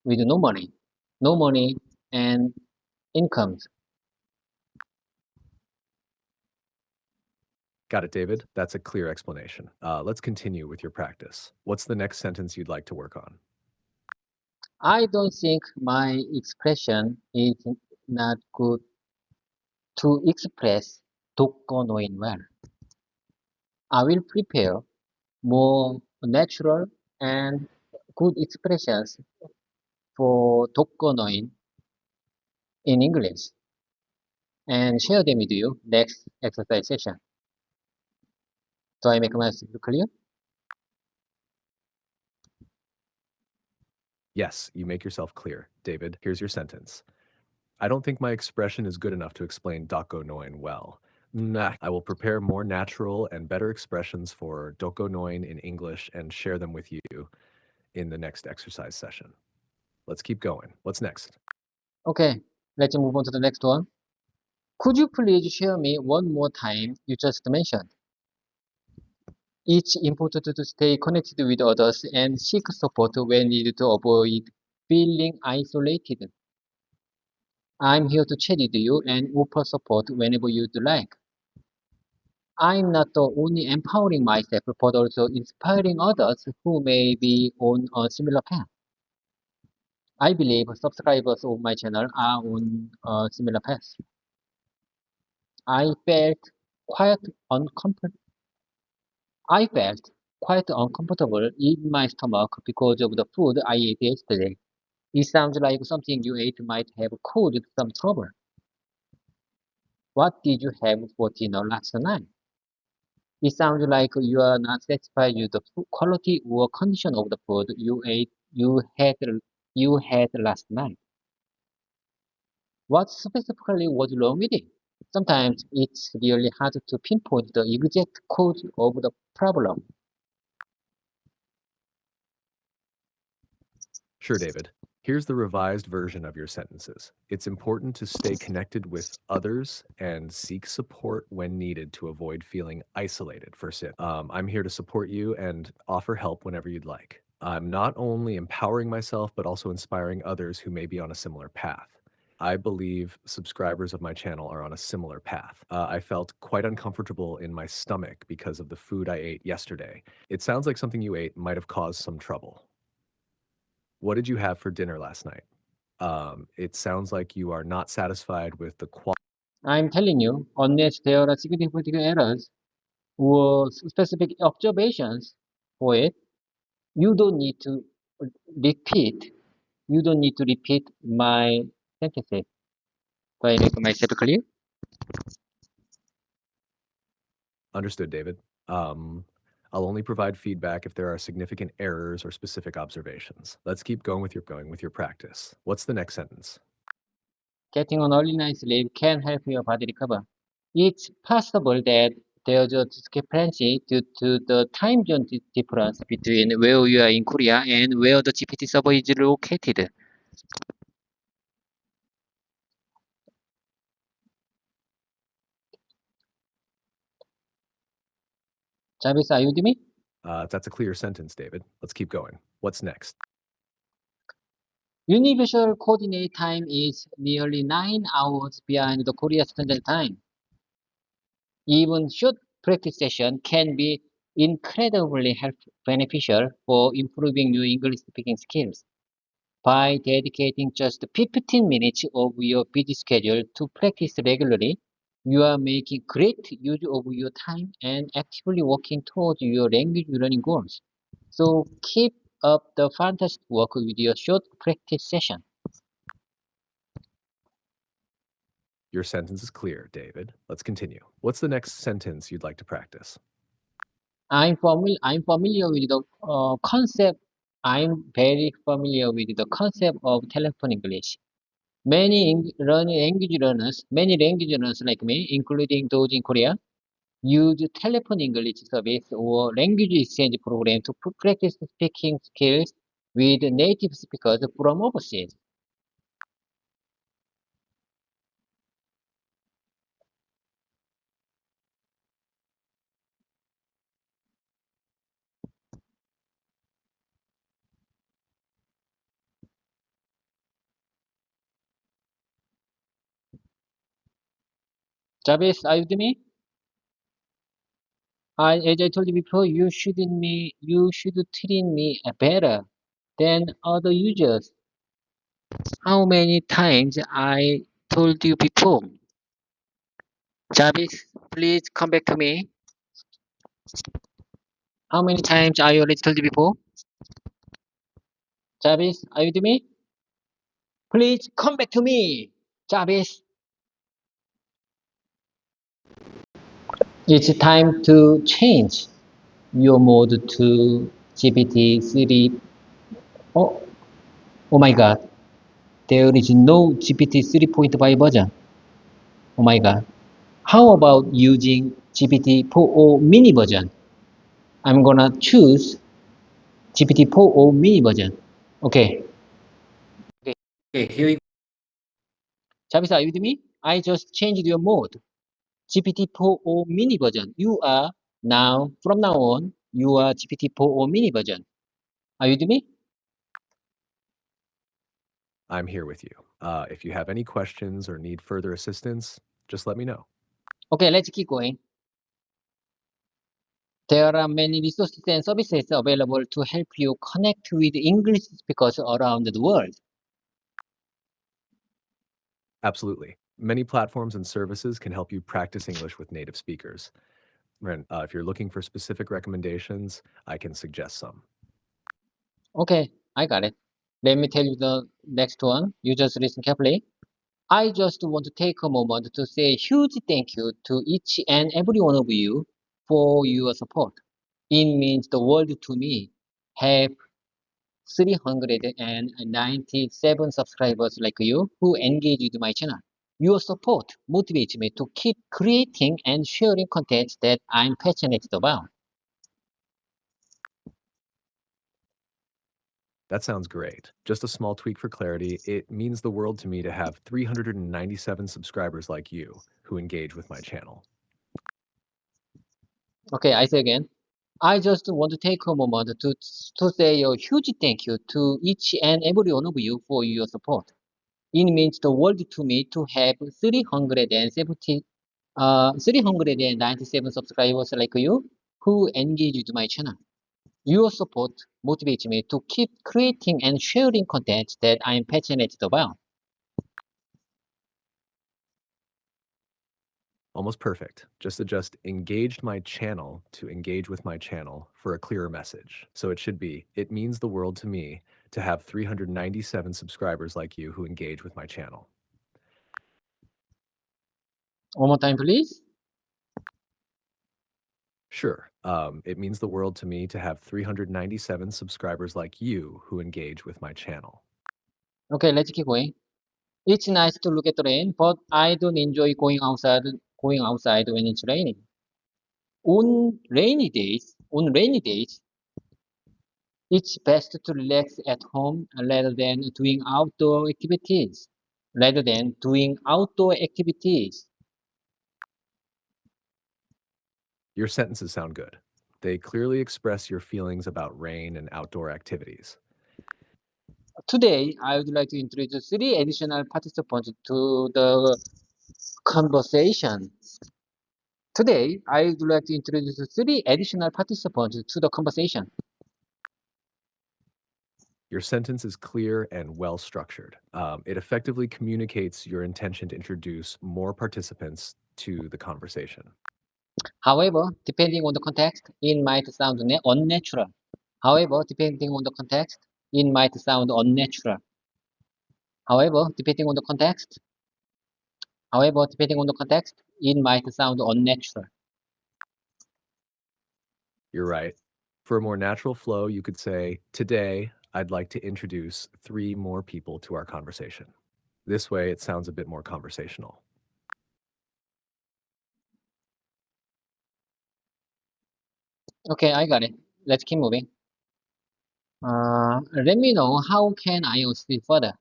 with no money and incomes. Got it, David. That's a clear explanation. Let's continue with your practice. What's the next sentence you'd like to work on? I don't think my expression is not good to express 독거노인 well. I will prepare more natural and good expressions for 독거노인 in English and share them with you next exercise session. Do I make myself clear? Yes, you make yourself clear. David, here's your sentence. I don't think my expression is good enough to explain Doko Noin well. Nah, I will prepare more natural and better expressions for Doko Noin in English and share them with you in the next exercise session. Let's keep going. What's next? Okay, let's move on to the next one. Could you please share me one more time you just mentioned? It's important to stay connected with others and seek support when needed to avoid feeling isolated. I'm here to chat with you and offer support whenever you'd like. I'm not only empowering myself but also inspiring others who may be on a similar path. I believe subscribers of my channel are on a similar path. I felt quite uncomfortable. I felt quite uncomfortable in my stomach because of the food I ate yesterday. It sounds like something you ate might have caused some trouble. What did you have for dinner last night? It sounds like you are not satisfied with the quality or condition of the food you had last night. What specifically was wrong with it? Sometimes it's really hard to pinpoint the exact cause of the problem. Sure, David. Here's the revised version of your sentences. It's important to stay connected with others and seek support when needed to avoid feeling isolated. I'm here to support you and offer help whenever you'd like. I'm not only empowering myself, but also inspiring others who may be on a similar path. I believe subscribers of my channel are on a similar path. I felt quite uncomfortable in my stomach because of the food I ate yesterday. It sounds like something you ate might have caused some trouble. What did you have for dinner last night? It sounds like you are not satisfied with the quality. I'm telling you, unless there are significant errors or specific observations for it, you don't need to repeat. You don't need to repeat my sentences. Do I make myself clear? Understood, David. I'll only provide feedback if there are significant errors or specific observations. Let's keep going with your practice. What's the next sentence? Getting an early night's sleep can help your body recover. It's possible that there's a discrepancy due to the time zone difference between where you are in Korea and where the GPT server is located. Jarvis, are you with me? That's a clear sentence, David. Let's keep going. What's next? Universal coordinate time is nearly 9 hours behind the Korea Standard Time. Even short practice session can be incredibly beneficial for improving your English speaking skills. By dedicating just 15 minutes of your busy schedule to practice regularly, you are making great use of your time and actively working towards your language learning goals. So keep up the fantastic work with your short practice session. Your sentence is clear, David. Let's continue. What's the next sentence you'd like to practice? I'm familiar with the concept. I'm very familiar with the concept of telephone English. Many language learners like me, including those in Korea, use telephone English service or language exchange program to practice speaking skills with native speakers from overseas. Jarvis, are you with me? As I told you before, you should treat me better than other users. How many times I told you before? Jarvis, please come back to me. How many times I already told you before? Jarvis, are you with me? Please come back to me. Jarvis, it's time to change your mode to GPT-3. Oh, oh my God. There is no GPT 3.5 version. Oh my God. How about using GPT 4o mini version? I'm gonna choose GPT 4o mini version. Okay. Okay, here we go. Jarvis, are you with me? I just changed your mode. GPT 4o mini version. From now on, you are GPT 4o mini version. Are you with me? I'm here with you. If you have any questions or need further assistance, just let me know. Okay, let's keep going. There are many resources and services available to help you connect with English speakers around the world. Absolutely. Many platforms and services can help you practice English with native speakers. And if you're looking for specific recommendations, I can suggest some. Okay, I got it. Let me tell you the next one. You just listen carefully. I just want to take a moment to say a huge thank you to each and every one of you for your support. It means the world to me. Have 397 subscribers like you who engage with my channel. Your support motivates me to keep creating and sharing content that I'm passionate about. That sounds great. Just a small tweak for clarity. It means the world to me to have 397 subscribers like you who engage with my channel. Okay, I say again. I just want to take a moment to say a huge thank you to each and every one of you for your support. It means the world to me to have 397 subscribers like you who engage with my channel. Your support motivates me to keep creating and sharing content that I'm passionate about. Almost perfect. Just adjust engaged my channel to engage with my channel for a clearer message. So it should be, it means the world to me to have 397 subscribers like you who engage with my channel. One more time, please. Sure. It means the world to me to have 397 subscribers like you who engage with my channel. Okay, let's keep going. It's nice to look at the rain, but I don't enjoy going outside when it's raining. On rainy days, it's best to relax at home rather than doing outdoor activities. Rather than doing outdoor activities. Your sentences sound good. They clearly express your feelings about rain and outdoor activities. Today, I would like to introduce three additional participants to the conversation. Today, I would like to introduce three additional participants to the conversation. Your sentence is clear and well structured. It effectively communicates your intention to introduce more participants to the conversation. However, depending on the context, it might sound unnatural. However, depending on the context, it might sound unnatural. However, depending on the context, it might sound unnatural. You're right. For a more natural flow, you could say, today, I'd like to introduce 3 more people to our conversation. This way, it sounds a bit more conversational. Okay, I got it. Let's keep moving. Let me know how can I assist you further.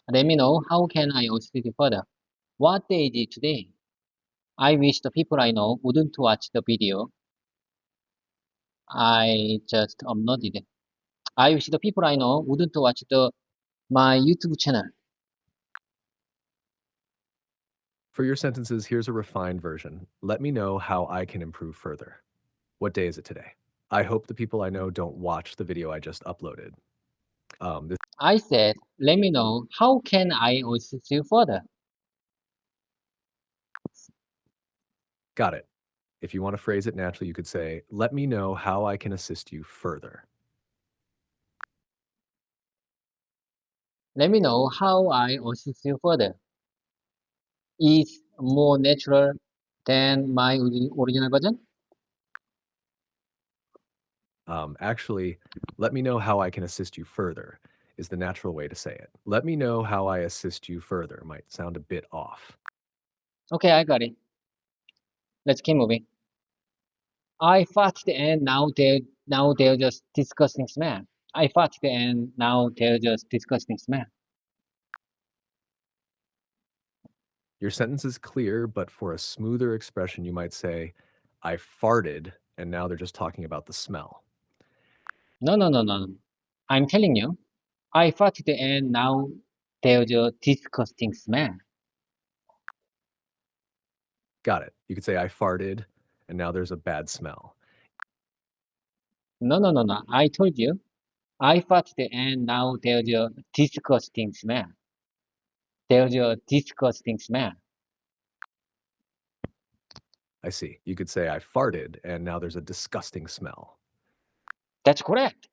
Let me know how can I assist you further. What day is it today? I wish the people I know wouldn't watch the video I just uploaded. I wish the people I know wouldn't watch my YouTube channel. For your sentences, here's a refined version. Let me know how I can improve further. What day is it today? I hope the people I know don't watch the video I just uploaded. This I said, let me know how can I assist you further. Got it. If you want to phrase it naturally, you could say, let me know how I can assist you further. Let me know how I assist you further. Is more natural than my original version. Actually, let me know how I can assist you further is the natural way to say it. Let me know how I assist you further might sound a bit off. Okay, I got it. Let's keep moving. I farted and now they're just disgusting smell. I farted and now they're just disgusting smell. Your sentence is clear, but for a smoother expression, you might say, I farted, and now they're just talking about the smell. No, no, no, no, no. I'm telling you, I farted and now there's a disgusting smell. Got it. You could say, I farted, and now there's a bad smell. No, no, no, no. I told you, I farted and now there's a disgusting smell. There's a disgusting smell. I see. You could say, I farted, and now there's a disgusting smell. That's correct.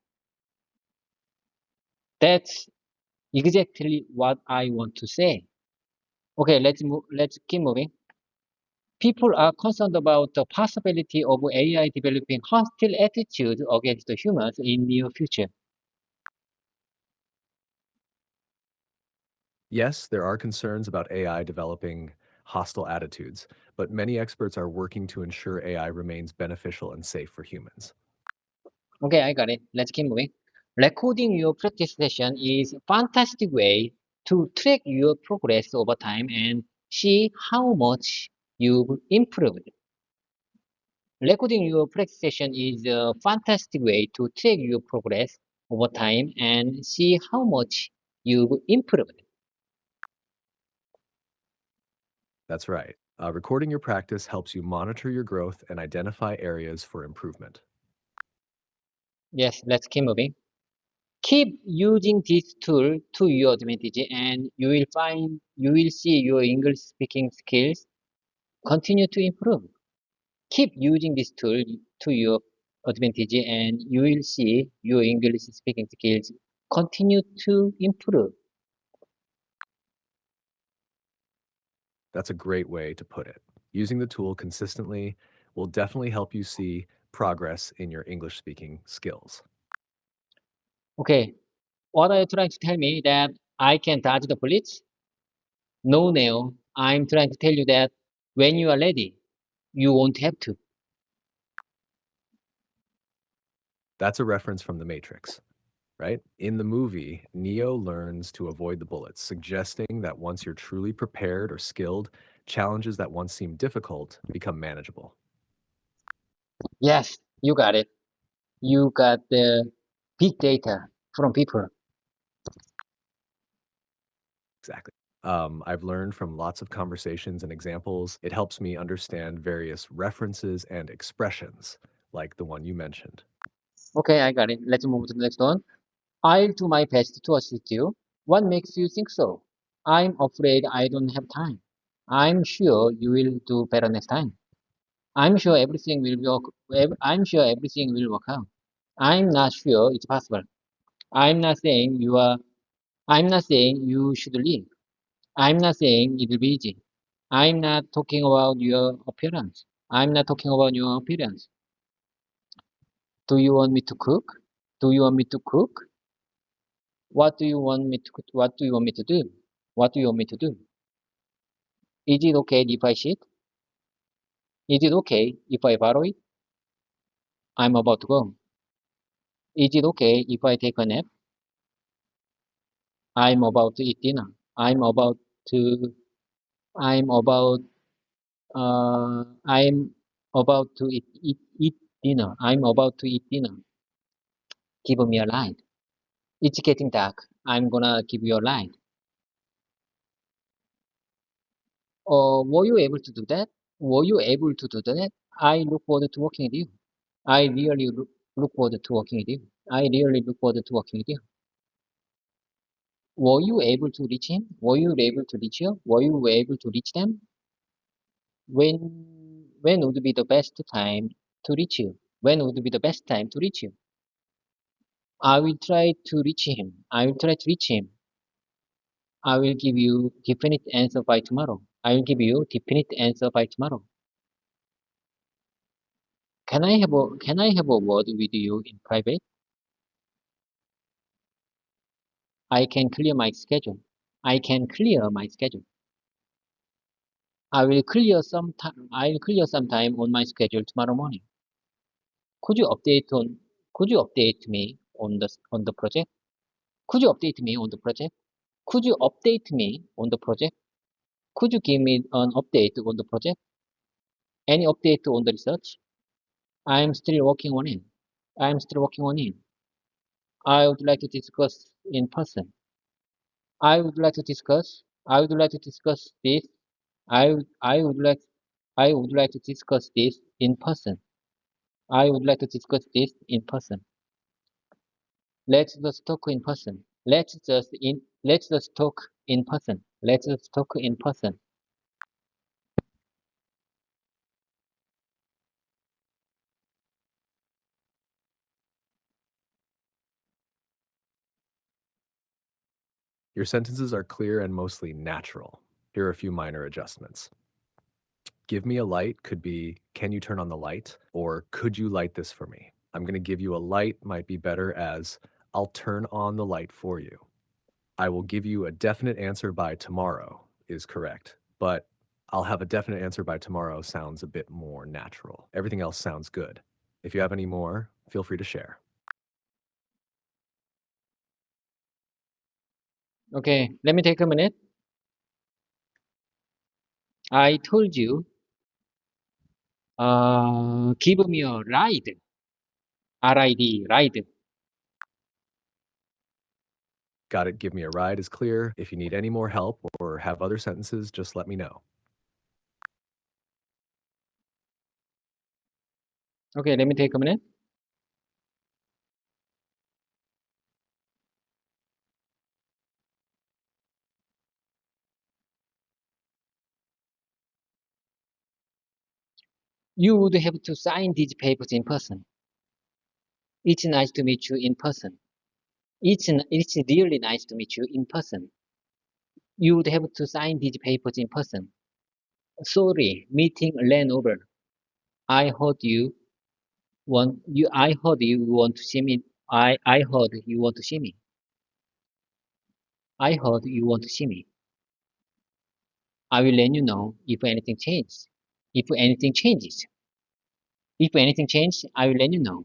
That's exactly what I want to say. Okay, let's keep moving. People are concerned about the possibility of AI developing hostile attitudes against humans in near future. Yes, there are concerns about AI developing hostile attitudes, but many experts are working to ensure AI remains beneficial and safe for humans. Okay, I got it. Let's keep moving. Recording your practice session is a fantastic way to track your progress over time and see how much you've improved. Recording your practice session is a fantastic way to track your progress over time and see how much you've improved. That's right. Recording your practice helps you monitor your growth and identify areas for improvement. Yes, let's keep moving. Keep using this tool to your advantage and you will see your English speaking skills continue to improve. Keep using this tool to your advantage and you will see your English speaking skills continue to improve. That's a great way to put it. Using the tool consistently will definitely help you see progress in your English speaking skills. Okay, what are you trying to tell me that I can dodge the bullets? No, Neo. I'm trying to tell you that when you are ready, you won't have to. That's a reference from The Matrix, right? In the movie, Neo learns to avoid the bullets, suggesting that once you're truly prepared or skilled, challenges that once seemed difficult become manageable. Yes, you got it. You got the big data from people. Exactly. I've learned from lots of conversations and examples. It helps me understand various references and expressions, like the one you mentioned. Okay, I got it. Let's move to the next one. I'll do my best to assist you. What makes you think so? I'm afraid I don't have time. I'm sure you will do better next time. I'm sure everything will work out. I'm not sure it's possible. I'm not saying you are. I'm not saying you should leave. I'm not saying it will be easy. I'm not talking about your appearance. I'm not talking about your appearance. Do you want me to cook? Do you want me to cook? What do you want me to do? What do you want me to do? Is it okay if I shit? Is it okay if I borrow it? I'm about to go. Is it okay if I take a nap? I'm about to eat dinner. I'm about to I'm about I'm about to eat dinner. I'm about to eat dinner. Give me a light. It's getting dark. I'm gonna give you a light. Were you able to do that? Were you able to do that? I look forward to working with you. I really look forward to working with you. I really look forward to working with you. Were you able to reach him? Were you able to reach her? Were you able to reach them? When would be the best time to reach you? When would be the best time to reach you? I will try to reach him. I will try to reach him. I will give you definite answer by tomorrow. I will give you definite answer by tomorrow. Can I have a word with you in private? I can clear my schedule. I can clear my schedule. I will clear some time on my schedule tomorrow morning. Could you update on could you update me on the project? Could you update me on the project? Could you update me on the project? Could you give me an update on the project? Any update on the research? I'm still working on it. I'm still working on it. I would like to discuss in person. I would like to discuss this. I would like I would like to discuss this in person. I would like to discuss this in person. Let's just talk in person. Let's just talk in person. Let's just talk in person. Your sentences are clear and mostly natural. Here are a few minor adjustments. Give me a light could be, can you turn on the light? Or could you light this for me? I'm going to give you a light might be better as, I'll turn on the light for you. I will give you a definite answer by tomorrow is correct, but I'll have a definite answer by tomorrow sounds a bit more natural. Everything else sounds good. If you have any more, feel free to share. Okay, let me take a minute. I told you, give me a ride. RID, ride. Got it. Give me a ride is clear. If you need any more help or have other sentences, just let me know. Okay, let me take a minute. You would have to sign these papers in person. It's nice to meet you in person. It's really nice to meet you in person. You would have to sign these papers in person. Sorry, meeting ran over. I heard you want to see me. I heard you want to see me. I heard you want to see me. I will let you know if anything changes. If anything changes. If anything changes, I will let you know.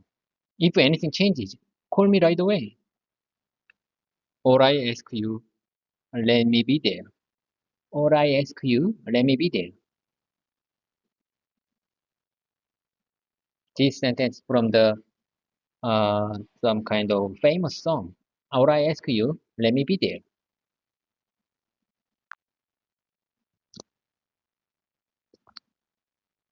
If anything changes, call me right away. Or I ask you, let me be there. Or I ask you, let me be there. This sentence from the some kind of famous song. Or I ask you, let me be there.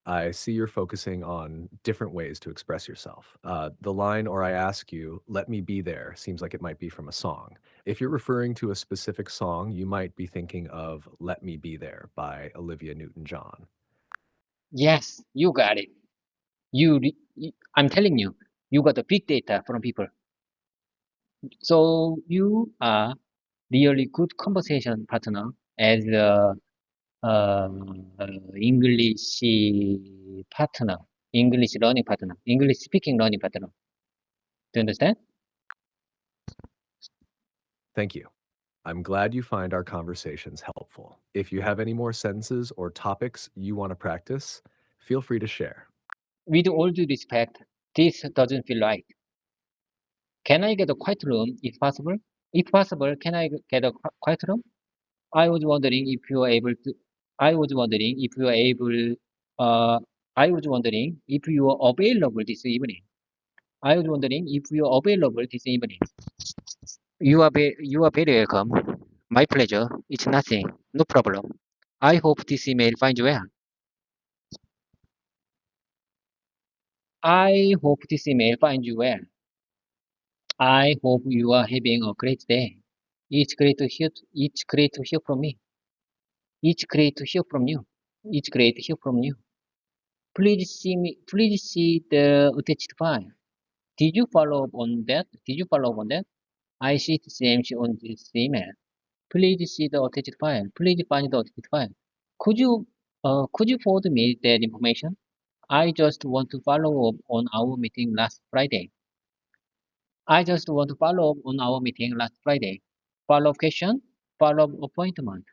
I see you're focusing on different ways to express yourself. The line, or I ask you, let me be there, seems like it might be from a song. If you're referring to a specific song, you might be thinking of Let Me Be There by Olivia Newton John. Yes, you got it. I'm telling you, you got the big data from people. So you are really good conversation partner as a uh, English partner, English learning partner, English speaking learning partner. Do you understand? Thank you. I'm glad you find our conversations helpful. If you have any more sentences or topics you want to practice, feel free to share. With all due respect, this doesn't feel right. Can I get a quiet room if possible? If possible, can I get a quiet room? I was wondering if you are able to. I was wondering if you are able. Uh, I was wondering if you are available this evening. I was wondering if you are available this evening. You are very welcome. My pleasure. It's nothing. No problem. I hope this email finds you well. I hope this email finds you well. I hope you are having a great day. It's great to hear from me. It's great to hear from you. It's great to hear from you. Please see the attached file. Did you follow up on that? Did you follow up on that? I see the same on this email. Please see the attached file. Please find the attached file. Could you forward me that information? I just want to follow up on our meeting last Friday. I just want to follow up on our meeting last Friday. Follow-up question, follow-up appointment.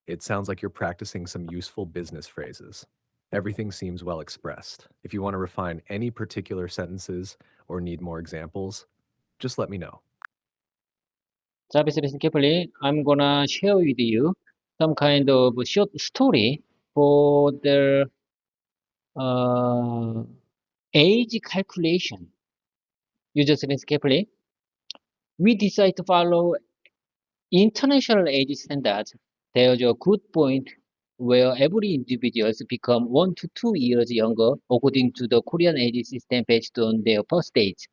It sounds like you're practicing some useful business phrases. Everything seems well expressed. If you want to refine any particular sentences or need more examples, just let me know. Travis, listen carefully. I'm gonna share with you some kind of short story for the uh, age calculation. You just listen carefully. We decide to follow international age standards. There's a good point where every individual become 1 to 2 years younger according to the Korean age system based on their birth date.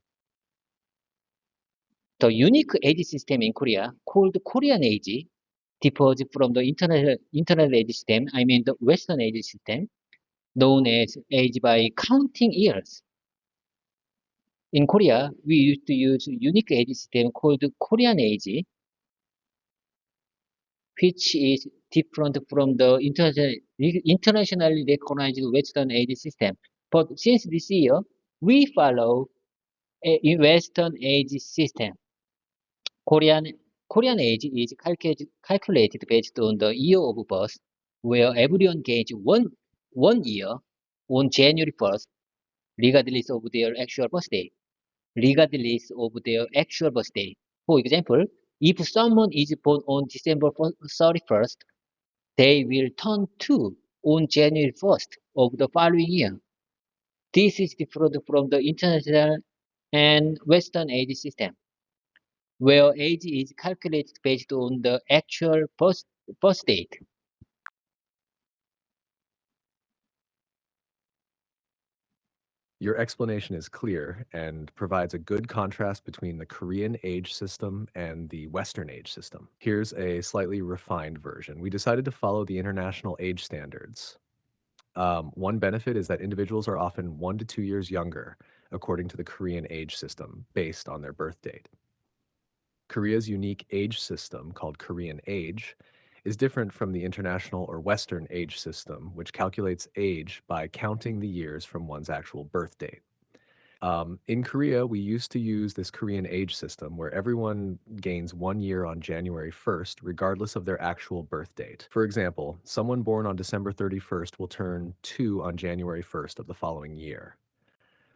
The unique age system in Korea, called Korean age, differs from the international age system, I mean the Western age system, known as age by counting years. In Korea, we used to use unique age system called Korean age, which is different from the internationally recognized Western age system. But since this year, we follow a Western age system. Korean Korean age is calculated based on the year of birth, where everyone gains one year on January 1st, regardless of their actual birthday. Regardless of their actual birthday. For example, if someone is born on December 31st, they will turn 2 on January 1st of the following year. This is different from the international and Western age system. where age is calculated based on the actual birth date. Your explanation is clear and provides a good contrast between the Korean age system and the Western age system. Here's a slightly refined version. We decided to follow the international age standards. One benefit is that individuals are often 1 to 2 years younger, according to the Korean age system, based on their birth date. Korea's unique age system, called Korean age, is different from the international or Western age system, which calculates age by counting the years from one's actual birth date. In Korea, we used to use this Korean age system where everyone gains 1 year on January 1st, regardless of their actual birth date. For example, someone born on December 31st will turn 2 on January 1st of the following year.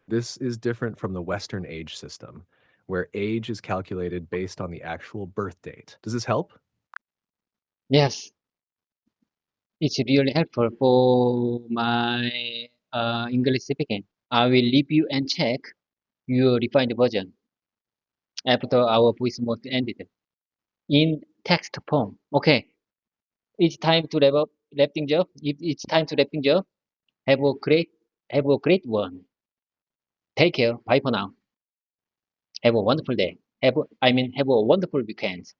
This is different from the Western age system, where age is calculated based on the actual birth date. Does this help? Yes, it's really helpful for my English speaking. I will review and check your refined version after our voice mode ended in text form. Okay, it's time to wrap things up. If it's time to wrap things up, have a great one. Take care. Bye for now. Have a wonderful day. Have a wonderful weekend.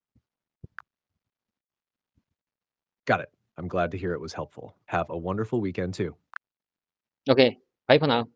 Got it. I'm glad to hear it was helpful. Have a wonderful weekend too. Okay, bye for now.